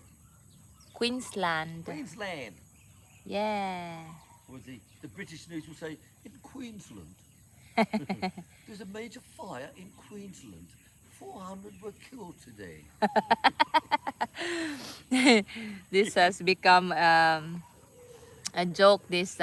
Queensland. Queensland. Yeah. Or is the British news will say, in Queensland. There's a major fire in Queensland. 400 were killed today. This has become a joke. This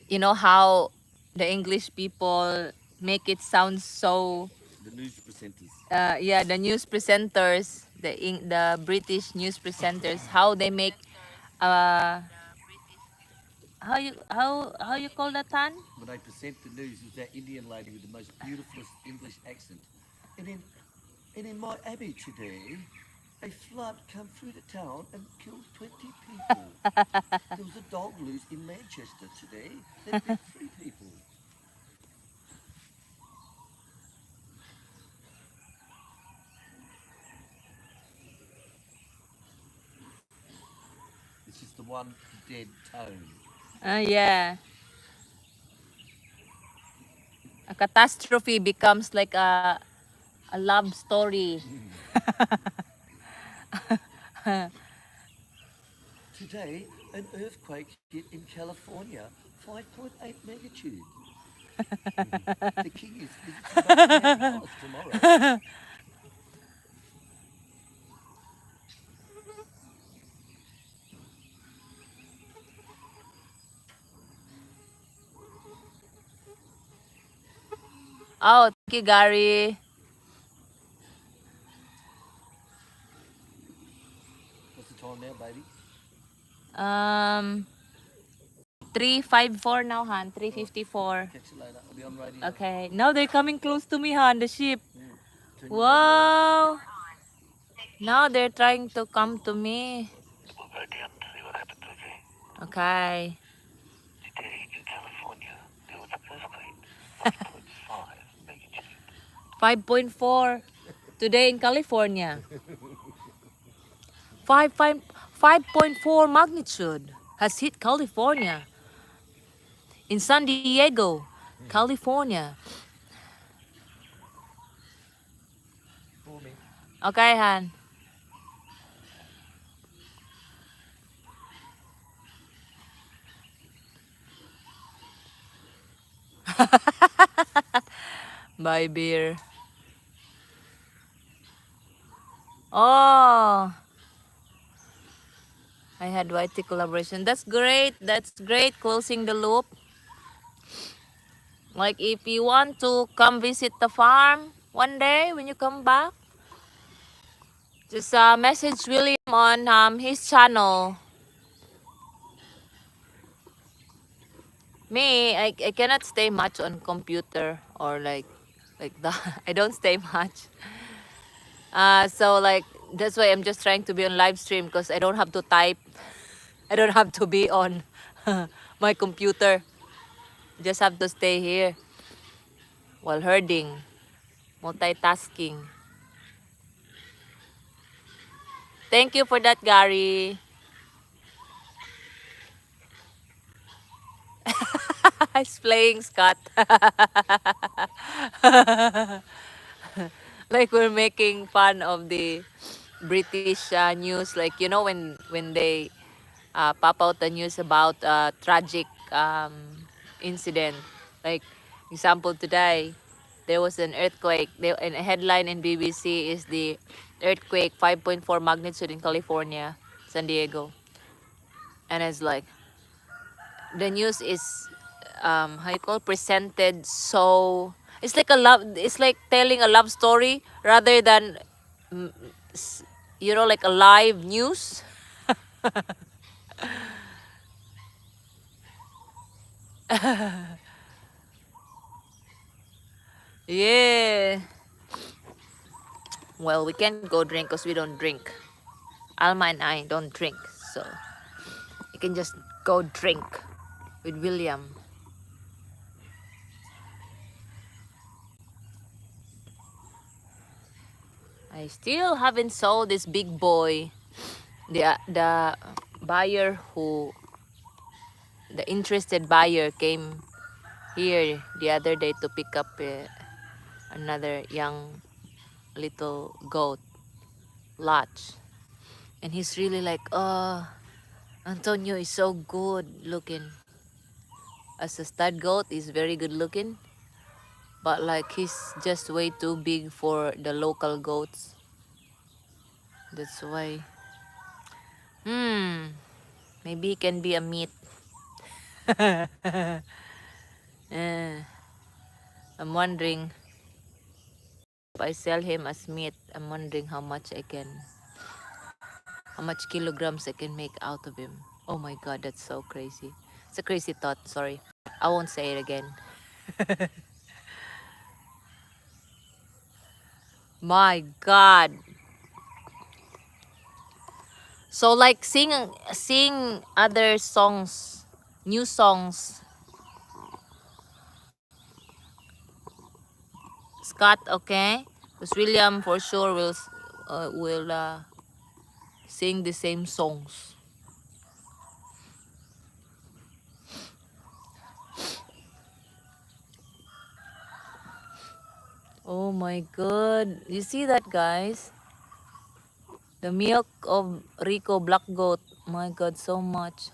you know how the English people make it sound so The news presenters. yeah, the news presenters, the British news presenters, how they make uh how you call that, Tan? When they present the news, it was that Indian lady with the most beautiful English accent. And in my abbey today, a flood came through the town and killed 20 people. There was a dog loose in Manchester today that bit 3 people. It's just the one dead tone. Yeah. A catastrophe becomes like a love story. Today, an earthquake hit in California, 5.8 magnitude. The king is visiting Buckingham Palace tomorrow. Oh, thank you, Gary. What's the time now, baby? Um, 3:54 now, Han. 3:54. Catch you later. I'll be on radio. Okay. Now they're coming close to me, Han. The ship. Turn your radio Wow. Now they're trying to come to me. Okay. Today in California, there was an earthquake, 5.5 magnitude. 5.4 today in California. 5.4 magnitude has hit California. In San Diego, California. For me. Okay, Han. Buy beer. Oh, I had YT collaboration. That's great. That's great. Closing the loop. Like if you want to come visit the farm one day when you come back, just message William on his channel. Me, I cannot stay much on computer or like that. I don't stay much. So like that's why I'm just trying to be on live stream because I don't have to type. I don't have to be on my computer. Just have to stay here while herding, multitasking. Thank you for that, Gary. He's playing Scott. Like we're making fun of the British news. Like you know when they pop out the news about tragic incident. Like example today, there was an earthquake. And a headline in BBC is the earthquake 5.4 magnitude in California, San Diego, and it's like the news is how you call presented so it's like a love it's like telling a love story rather than mm, you know like a live news. Yeah. Well, we can't go drink because we don't drink. Alma and I don't drink, so you can just go drink with William. I still haven't sold this big boy. The buyer who the interested buyer came here the other day to pick up another young little goat latch, and he's really like, oh, Antonio is so good looking. As a stud goat, he's very good looking, but like he's just way too big for the local goats. That's why. Maybe he can be a meat. Eh, I'm wondering if I sell him as meat. I'm wondering how much kilograms I can make out of him. Oh my god, that's so crazy. It's a crazy thought. Sorry, I won't say it again. My god. So like sing other songs, new songs. Scott, okay? Because William for sure will sing the same songs. Oh my god. You see that, guys? The milk of Rico Black Goat. My god, so much.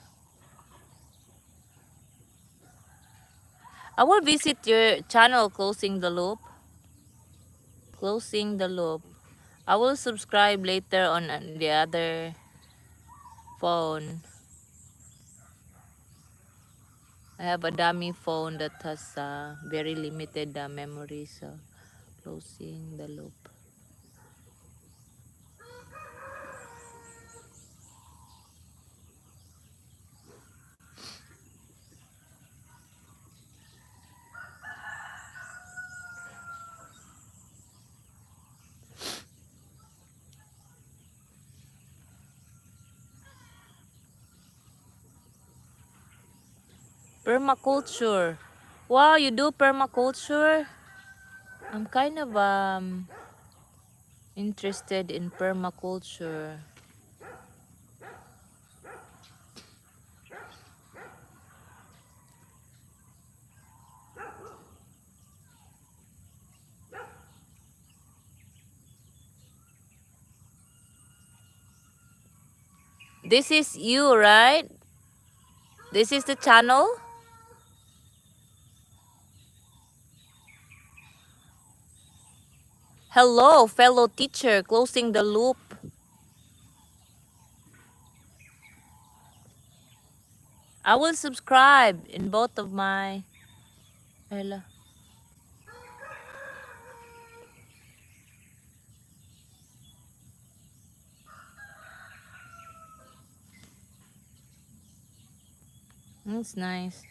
I will visit your channel, Closing the Loop. Closing the Loop. I will subscribe later on the other phone. I have a dummy phone that has very limited memory, so closing the loop. Permaculture. Wow, you do permaculture? I'm kind of interested in permaculture. This is you, right? This is the channel? Hello, fellow teacher, closing the loop. I will subscribe in both of my... Hello. That's nice.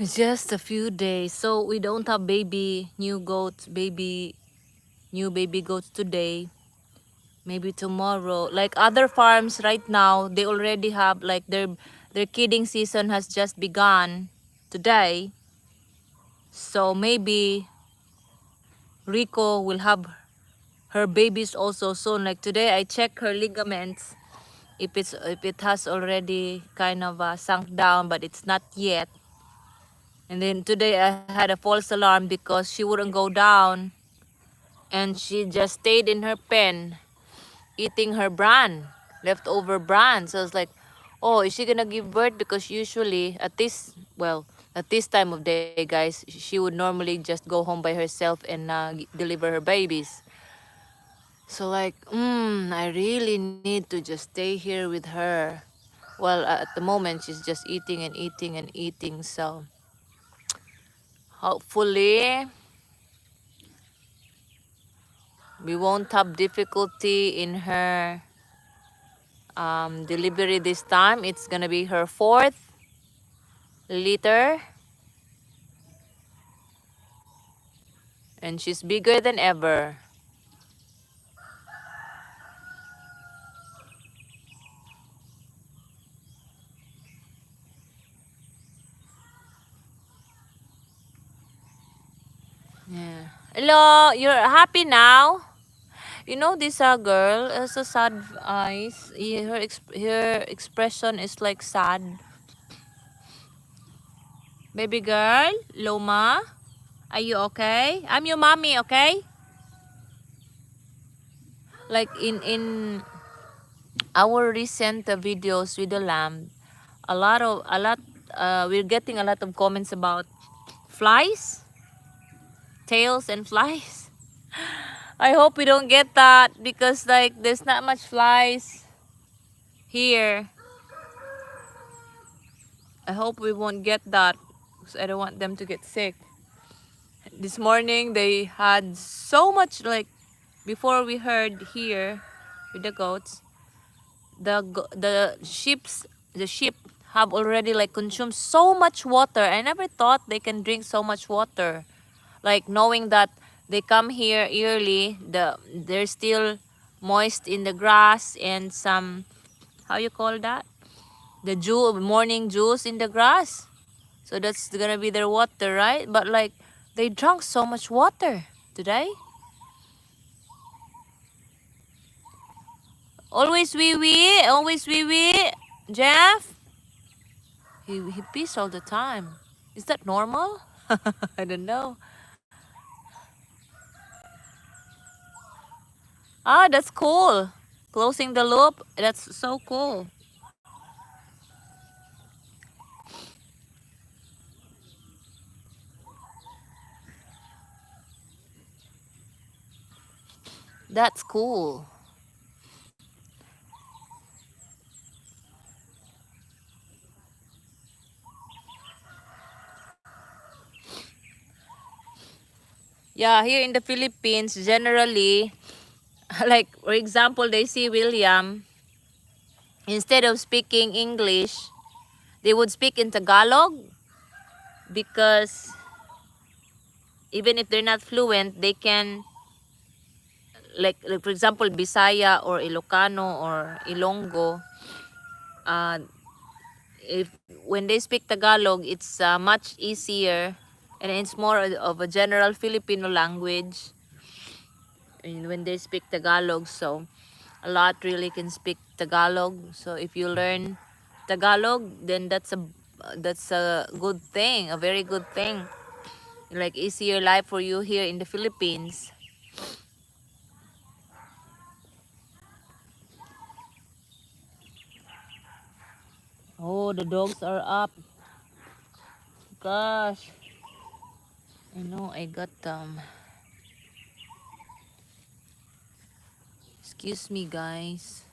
Just a few days. So we don't have new baby goats today. Maybe tomorrow. Like other farms right now, they already have like their kidding season has just begun today. So maybe Rico will have her babies also soon. Like today I check her ligaments if it has already kind of sunk down, but it's not yet. And then today I had a false alarm because she wouldn't go down and she just stayed in her pen eating her bran, leftover bran. So I was like, oh, is she gonna give birth? Because usually at this time of day, guys, she would normally just go home by herself and deliver her babies. So like, I really need to just stay here with her. Well, at the moment, she's just eating and eating and eating. So hopefully, we won't have difficulty in her delivery this time. It's gonna be her fourth liter, and she's bigger than ever. Yeah. Hello, you're happy now? You know this girl has a sad eyes. Her expression is like sad. Baby girl, Loma, are you okay? I'm your mommy, okay? Like in our recent videos with the lamb, we're getting a lot of comments about flies, tails and flies. I hope we don't get that because like there's not much flies here. I hope we won't get that because I don't want them to get sick. This morning they had so much, like before we heard here with the goats, the sheep have already like consumed so much water. I never thought they can drink so much water. Like knowing that they come here early, they're still moist in the grass and some, how you call that, the morning juice in the grass. So that's gonna be their water, right? But like they drank so much water today. Always wee wee. Jeff, he pees all the time. Is that normal? I don't know. Ah, that's cool. Closing the loop. That's so cool. That's cool. Yeah, here in the Philippines, generally, like for example, they see William, instead of speaking English, they would speak in Tagalog because even if they're not fluent, they can, like for example, Bisaya or Ilocano or Ilonggo. Uh, if when they speak Tagalog, it's much easier, and it's more of a general Filipino language. And when they speak Tagalog, so a lot really can speak Tagalog. So if you learn Tagalog, then that's a good thing, a very good thing. Like easier life for you here in the Philippines. Oh, the dogs are up. Gosh. I know I got excuse me guys.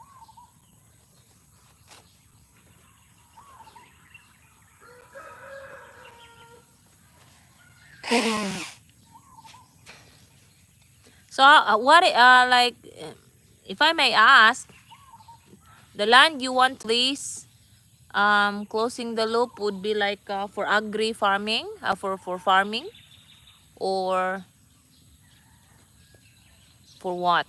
So what like if I may ask, the land you want to lease, closing the loop would be like for agri farming, for farming, or for what?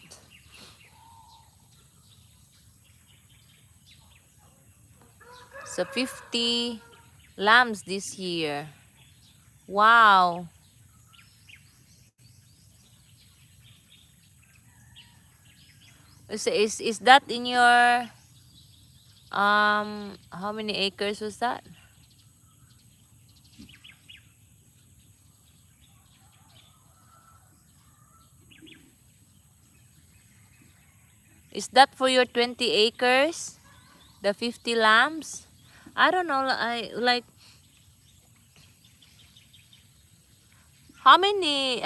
So 50 lambs this year. Wow. Is that in your how many acres was that? Is that for your 20 acres? The 50 lambs? I don't know. I like how many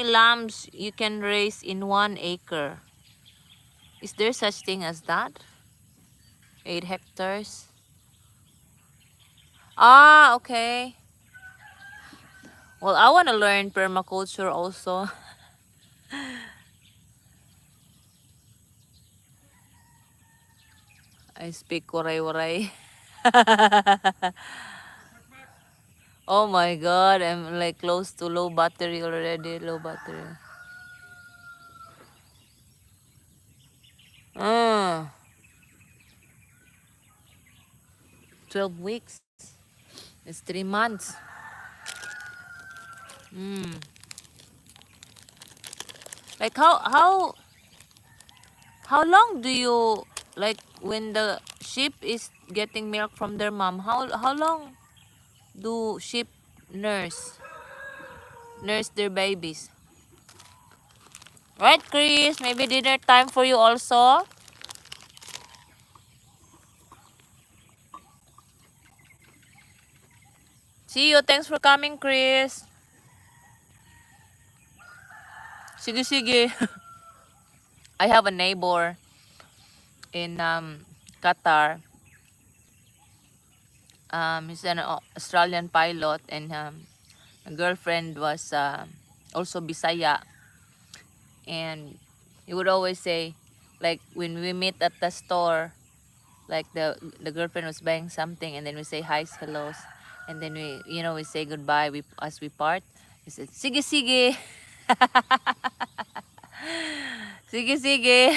lambs you can raise in 1 acre? Is there such thing as that? 8 hectares? Ah, okay. Well, I want to learn permaculture also. I speak waray-waray. Oh my god, I'm like close to low battery already. Low battery. 12 weeks. It's 3 months. Mm. Like how long do you like when the sheep is getting milk from their mom? How long do sheep nurse their babies? Right, Chris? Maybe dinner time for you also. See you. Thanks for coming, Chris. Sige, sige. I have a neighbor in Qatar. He's an Australian pilot, and a girlfriend was also Bisaya, and he would always say, like when we meet at the store, like the girlfriend was buying something, and then we say hi's, hellos, and then we say goodbye. As we part, he said, "Sige, sige." Sige, sige.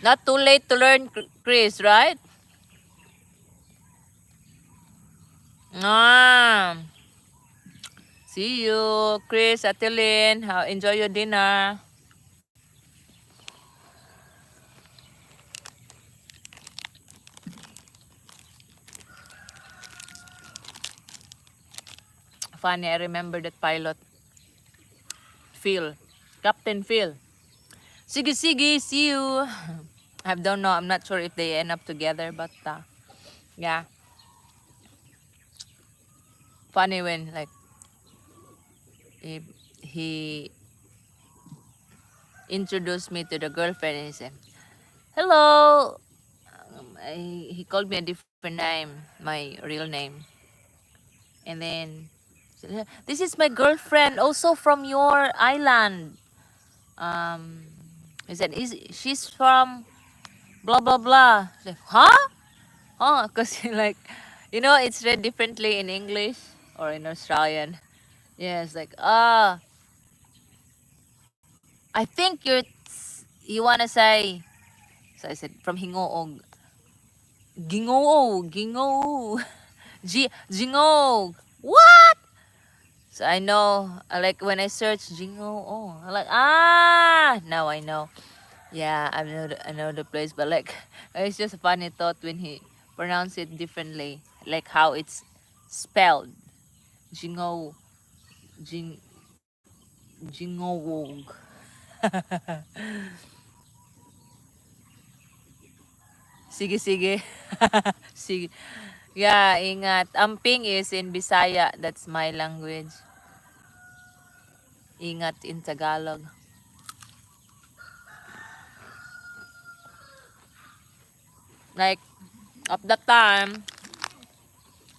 Not too late to learn, Chris, right? Ah, see you, Chris, Atelin. Enjoy your dinner. Funny, I remember that pilot, Phil, Captain Phil. Sige, sige, see you. I don't know. I'm not sure if they end up together, but yeah, funny when like he introduced me to the girlfriend and he said, "Hello." He called me a different name, my real name, and then said, "This is my girlfriend, also from your island." Um, he said, she's from blah blah blah." I said, huh? Oh, because like, it's read differently in English or in Australian. Yeah, it's like, I think you wanna say. So I said, from Hingoog. Gingoog, Gingoog. Jingoog. What? So I know, like when I search Jingoog, I'm like, now I know. Yeah, I know the place, but like, it's just a funny thought when he pronounced it differently, like how it's spelled. Jingo, Jing, Jingoog. Sige, sige. Sige. Yeah, ingat. Amping is in Bisaya. That's my language. Ingat in Tagalog. Like, at that time,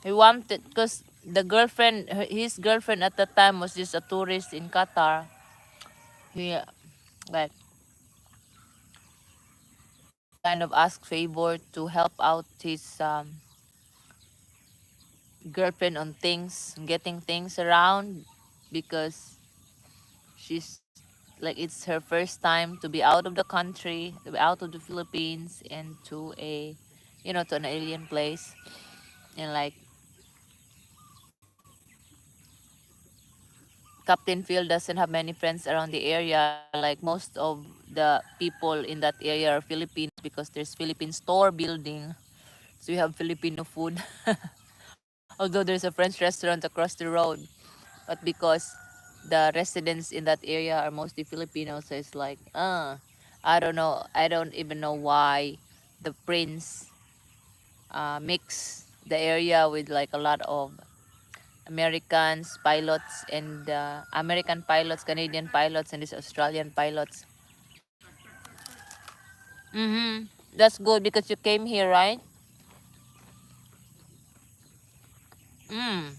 he wanted, because the girlfriend, his girlfriend at the time was just a tourist in Qatar. He, like, kind of asked favor to help out his girlfriend on things, getting things around, because she's like, it's her first time to be out of the country, to be out of the Philippines, and to a, to an alien place. And like, Captain Phil doesn't have many friends around the area. Like, most of the people in that area are Filipinos, because there's Philippine store building. So we have Filipino food. Although there's a French restaurant across the road. But because the residents in that area are mostly Filipinos, so it's like, I don't know. I don't even know why the prince mix the area with like a lot of Americans pilots, and American pilots, Canadian pilots, and these Australian pilots. Mm-hmm. That's good because you came here, right? Mm.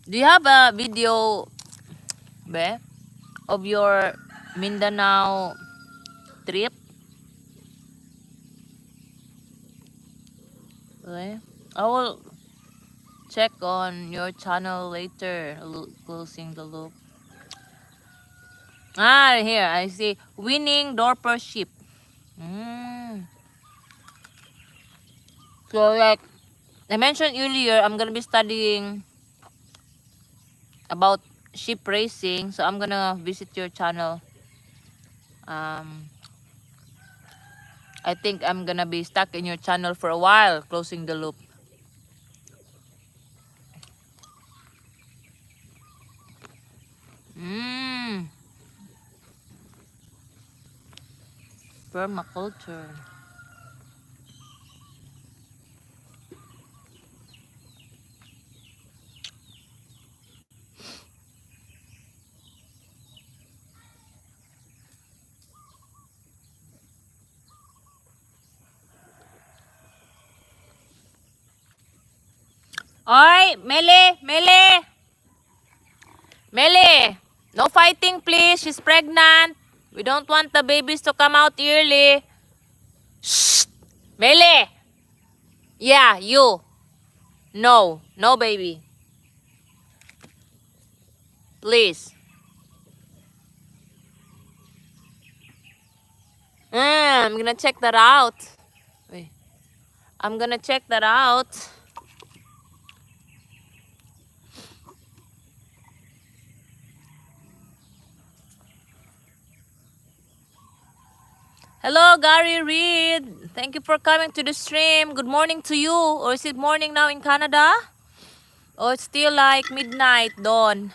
Do you have a video, be, of your Mindanao trip? Okay. I will check on your channel later. Closing the loop. Ah, here I see winning dorpership. Mm. So like I mentioned earlier, I'm gonna be studying about ship racing. So I'm gonna visit your channel. Um, I think I'm gonna be stuck in your channel for a while. Closing the loop. Mm. Permaculture. Oi, Mele, Mele, Mele. No fighting, please. She's pregnant. We don't want the babies to come out early. Shh. Mele. Yeah, you. No, no, baby. Please. I'm gonna check that out. Wait. I'm gonna check that out. Hello, Gary Reed. Thank you for coming to the stream. Good morning to you. Or is it morning now in Canada? Or it's still like midnight, dawn?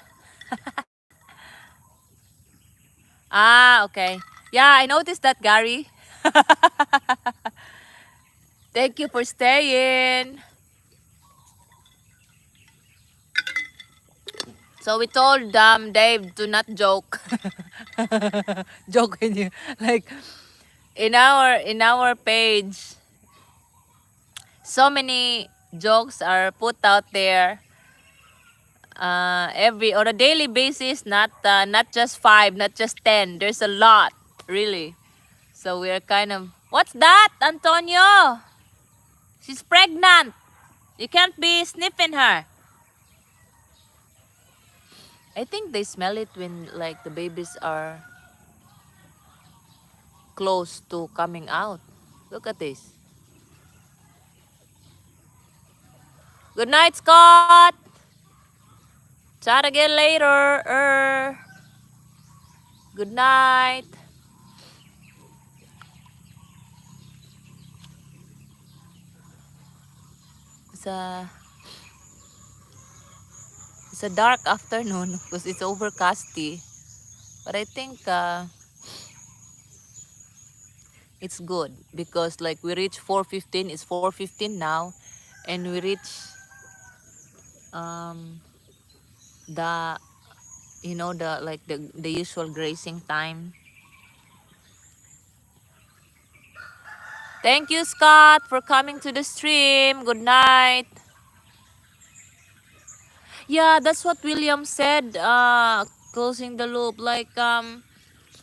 Ah, okay. Yeah, I noticed that, Gary. Thank you for staying. So we told Dave to not joke. Joke with you. Like in our page, so many jokes are put out there every on a daily basis, not just 5, not just 10. There's a lot, really. So we're kind of, what's that, Antonio? She's pregnant. You can't be sniffing her. I think they smell it when like the babies are close to coming out. Look at this. Good night, Scott. Chat again later. Good night. It's a it's a dark afternoon because it's overcasty. But I think It's good because like we reach 4:15. It's 4:15 now, and we reach um the the like the usual grazing time. Thank you, Scott, for coming to the stream. Good night. Yeah, that's what William said. Closing the loop, like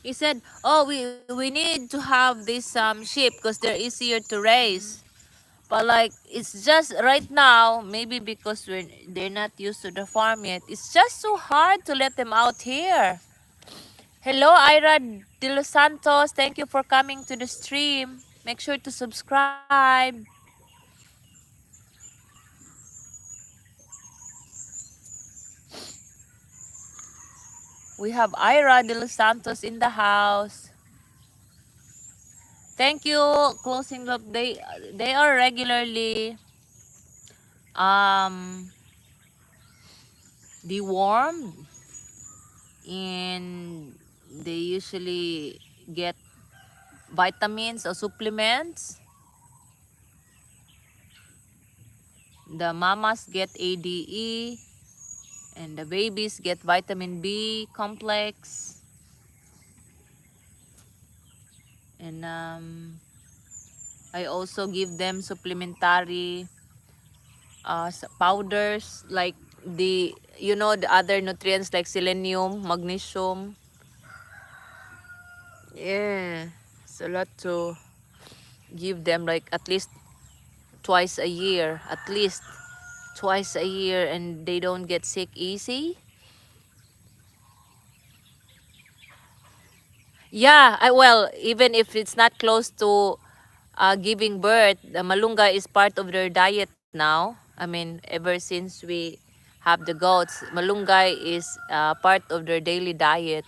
he said, oh, we need to have this sheep because they're easier to raise. But like it's just right now, maybe because they're not used to the farm yet. It's just so hard to let them out here. Hello, Ira de los Santos. Thank you for coming to the stream. Make sure to subscribe. We have Ira de los Santos in the house. Thank you, Closing Loop. They are regularly um dewormed, and they usually get vitamins or supplements. The mamas get ADE, and the babies get vitamin B complex. And I also give them supplementary powders like the other nutrients like selenium, magnesium. Yeah, it's a lot to give them, like at least twice a year, and they don't get sick easy. Yeah, well, even if it's not close to giving birth, the malunga is part of their diet now. I mean, ever since we have the goats, malunggay is part of their daily diet.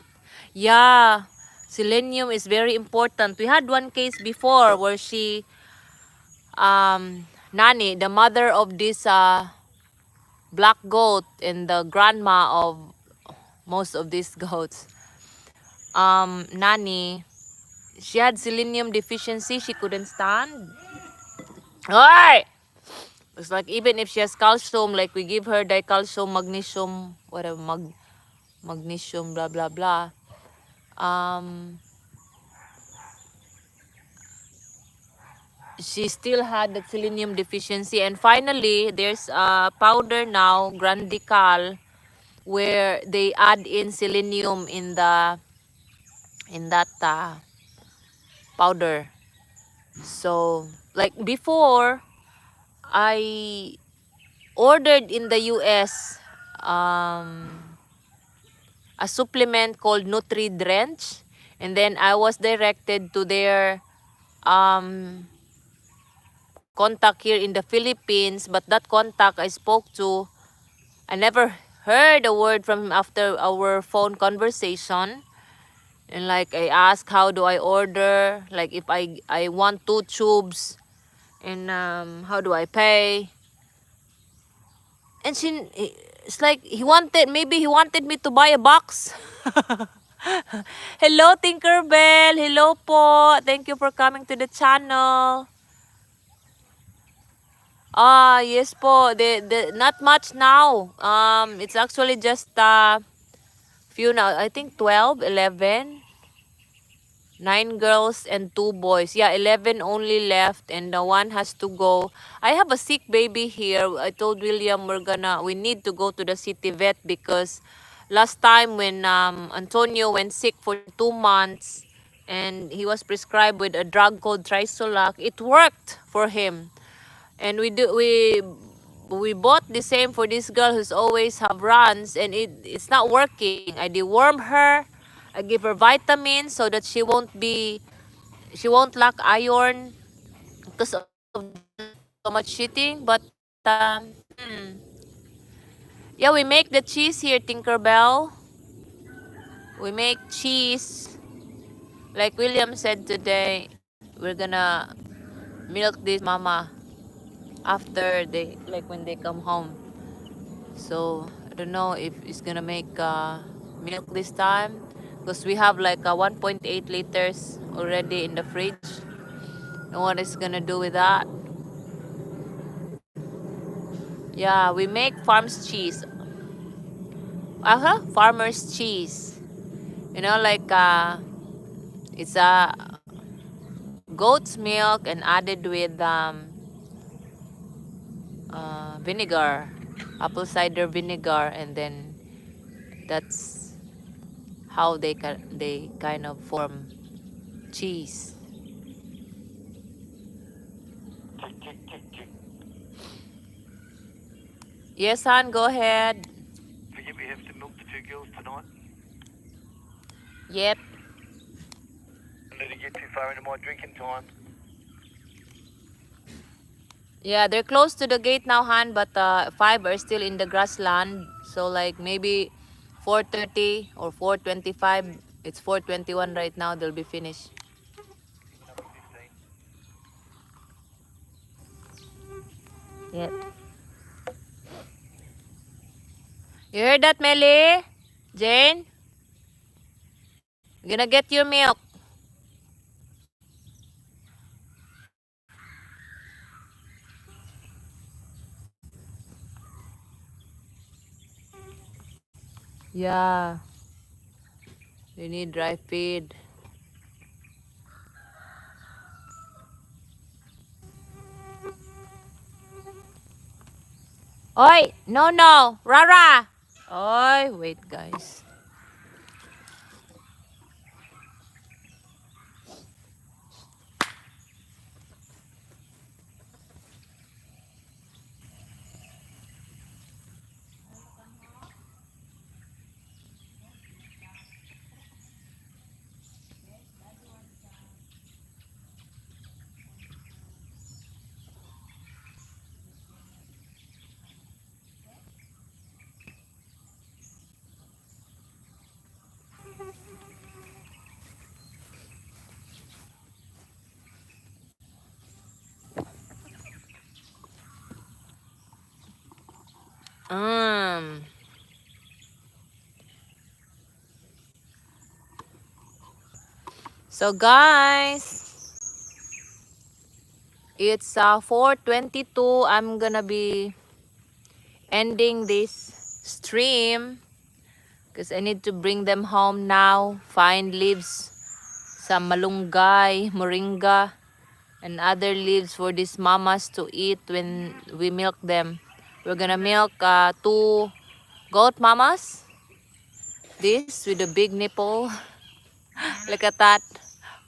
Yeah, selenium is very important. We had one case before where Nani, the mother of this black goat and the grandma of most of these goats, Nani, she had selenium deficiency. She couldn't stand. Alright! It's like even if she has calcium, like we give her dicalcium, magnesium, whatever, magnesium, blah, blah, blah. Um, she still had the selenium deficiency. And finally, there's a powder now, Grandical, where they add in selenium in that powder. So, like before, I ordered in the US a supplement called Nutri Drench, and then I was directed to their contact here in the Philippines. But that contact I spoke to, I never heard a word from him after our phone conversation. And like I asked, how do I order? Like if I want 2 tubes, and how do I pay? And it's like maybe he wanted me to buy a box. Hello, Tinkerbell. Hello po. Thank you for coming to the channel. Yes po. The not much now. It's actually just few now. I think 12, 11. 9 girls and 2 boys. Yeah, 11 only left, and the one has to go. I have a sick baby here. I told William we need to go to the city vet because last time when Antonio went sick for 2 months and he was prescribed with a drug called Trisolac, it worked for him. And we bought the same for this girl who's always have runs, and it's not working. I deworm her. I give her vitamins so that she won't lack iron because of so much cheating. But yeah, we make the cheese here, Tinkerbell. We make cheese. Like William said today, we're gonna milk this mama after when they come home. So I don't know if it's gonna make milk this time because we have like 1.8 liters already in the fridge. And what is gonna do with that? Yeah, we make farms cheese. Farmer's cheese. You know, like it's a goat's milk and added with vinegar, apple cider vinegar, and then that's how they kind of form cheese. Yes, hon, go ahead. Forget we have to milk the two girls tonight. Yep. Don't let it get too far into my drinking time. Yeah, they're close to the gate now, Han, but 5 are still in the grassland. So like maybe 4:30 or 4:25. It's 4:21 right now. They'll be finished. Yep. You heard that, Melly? Jane? You're gonna get your milk. Yeah, we need dry feed. Oi, no, no, Rara. Oi, wait, guys. Um. So guys, it's 4:22. I'm gonna be ending this stream because I need to bring them home now. Find leaves, some malunggay, moringa, and other leaves for these mamas to eat when we milk them. We're gonna milk 2 goat mamas. This with a big nipple. Look at that,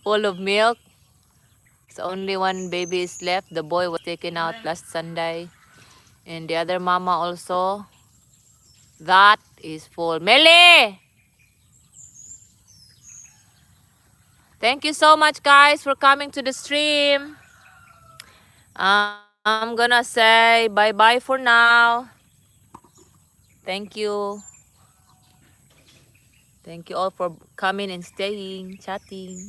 full of milk. So only one baby is left. The boy was taken out last Sunday. And the other mama also. That is full. Mele! Thank you so much, guys, for coming to the stream. I'm gonna say bye-bye for now. Thank you. Thank you all for coming and staying, chatting.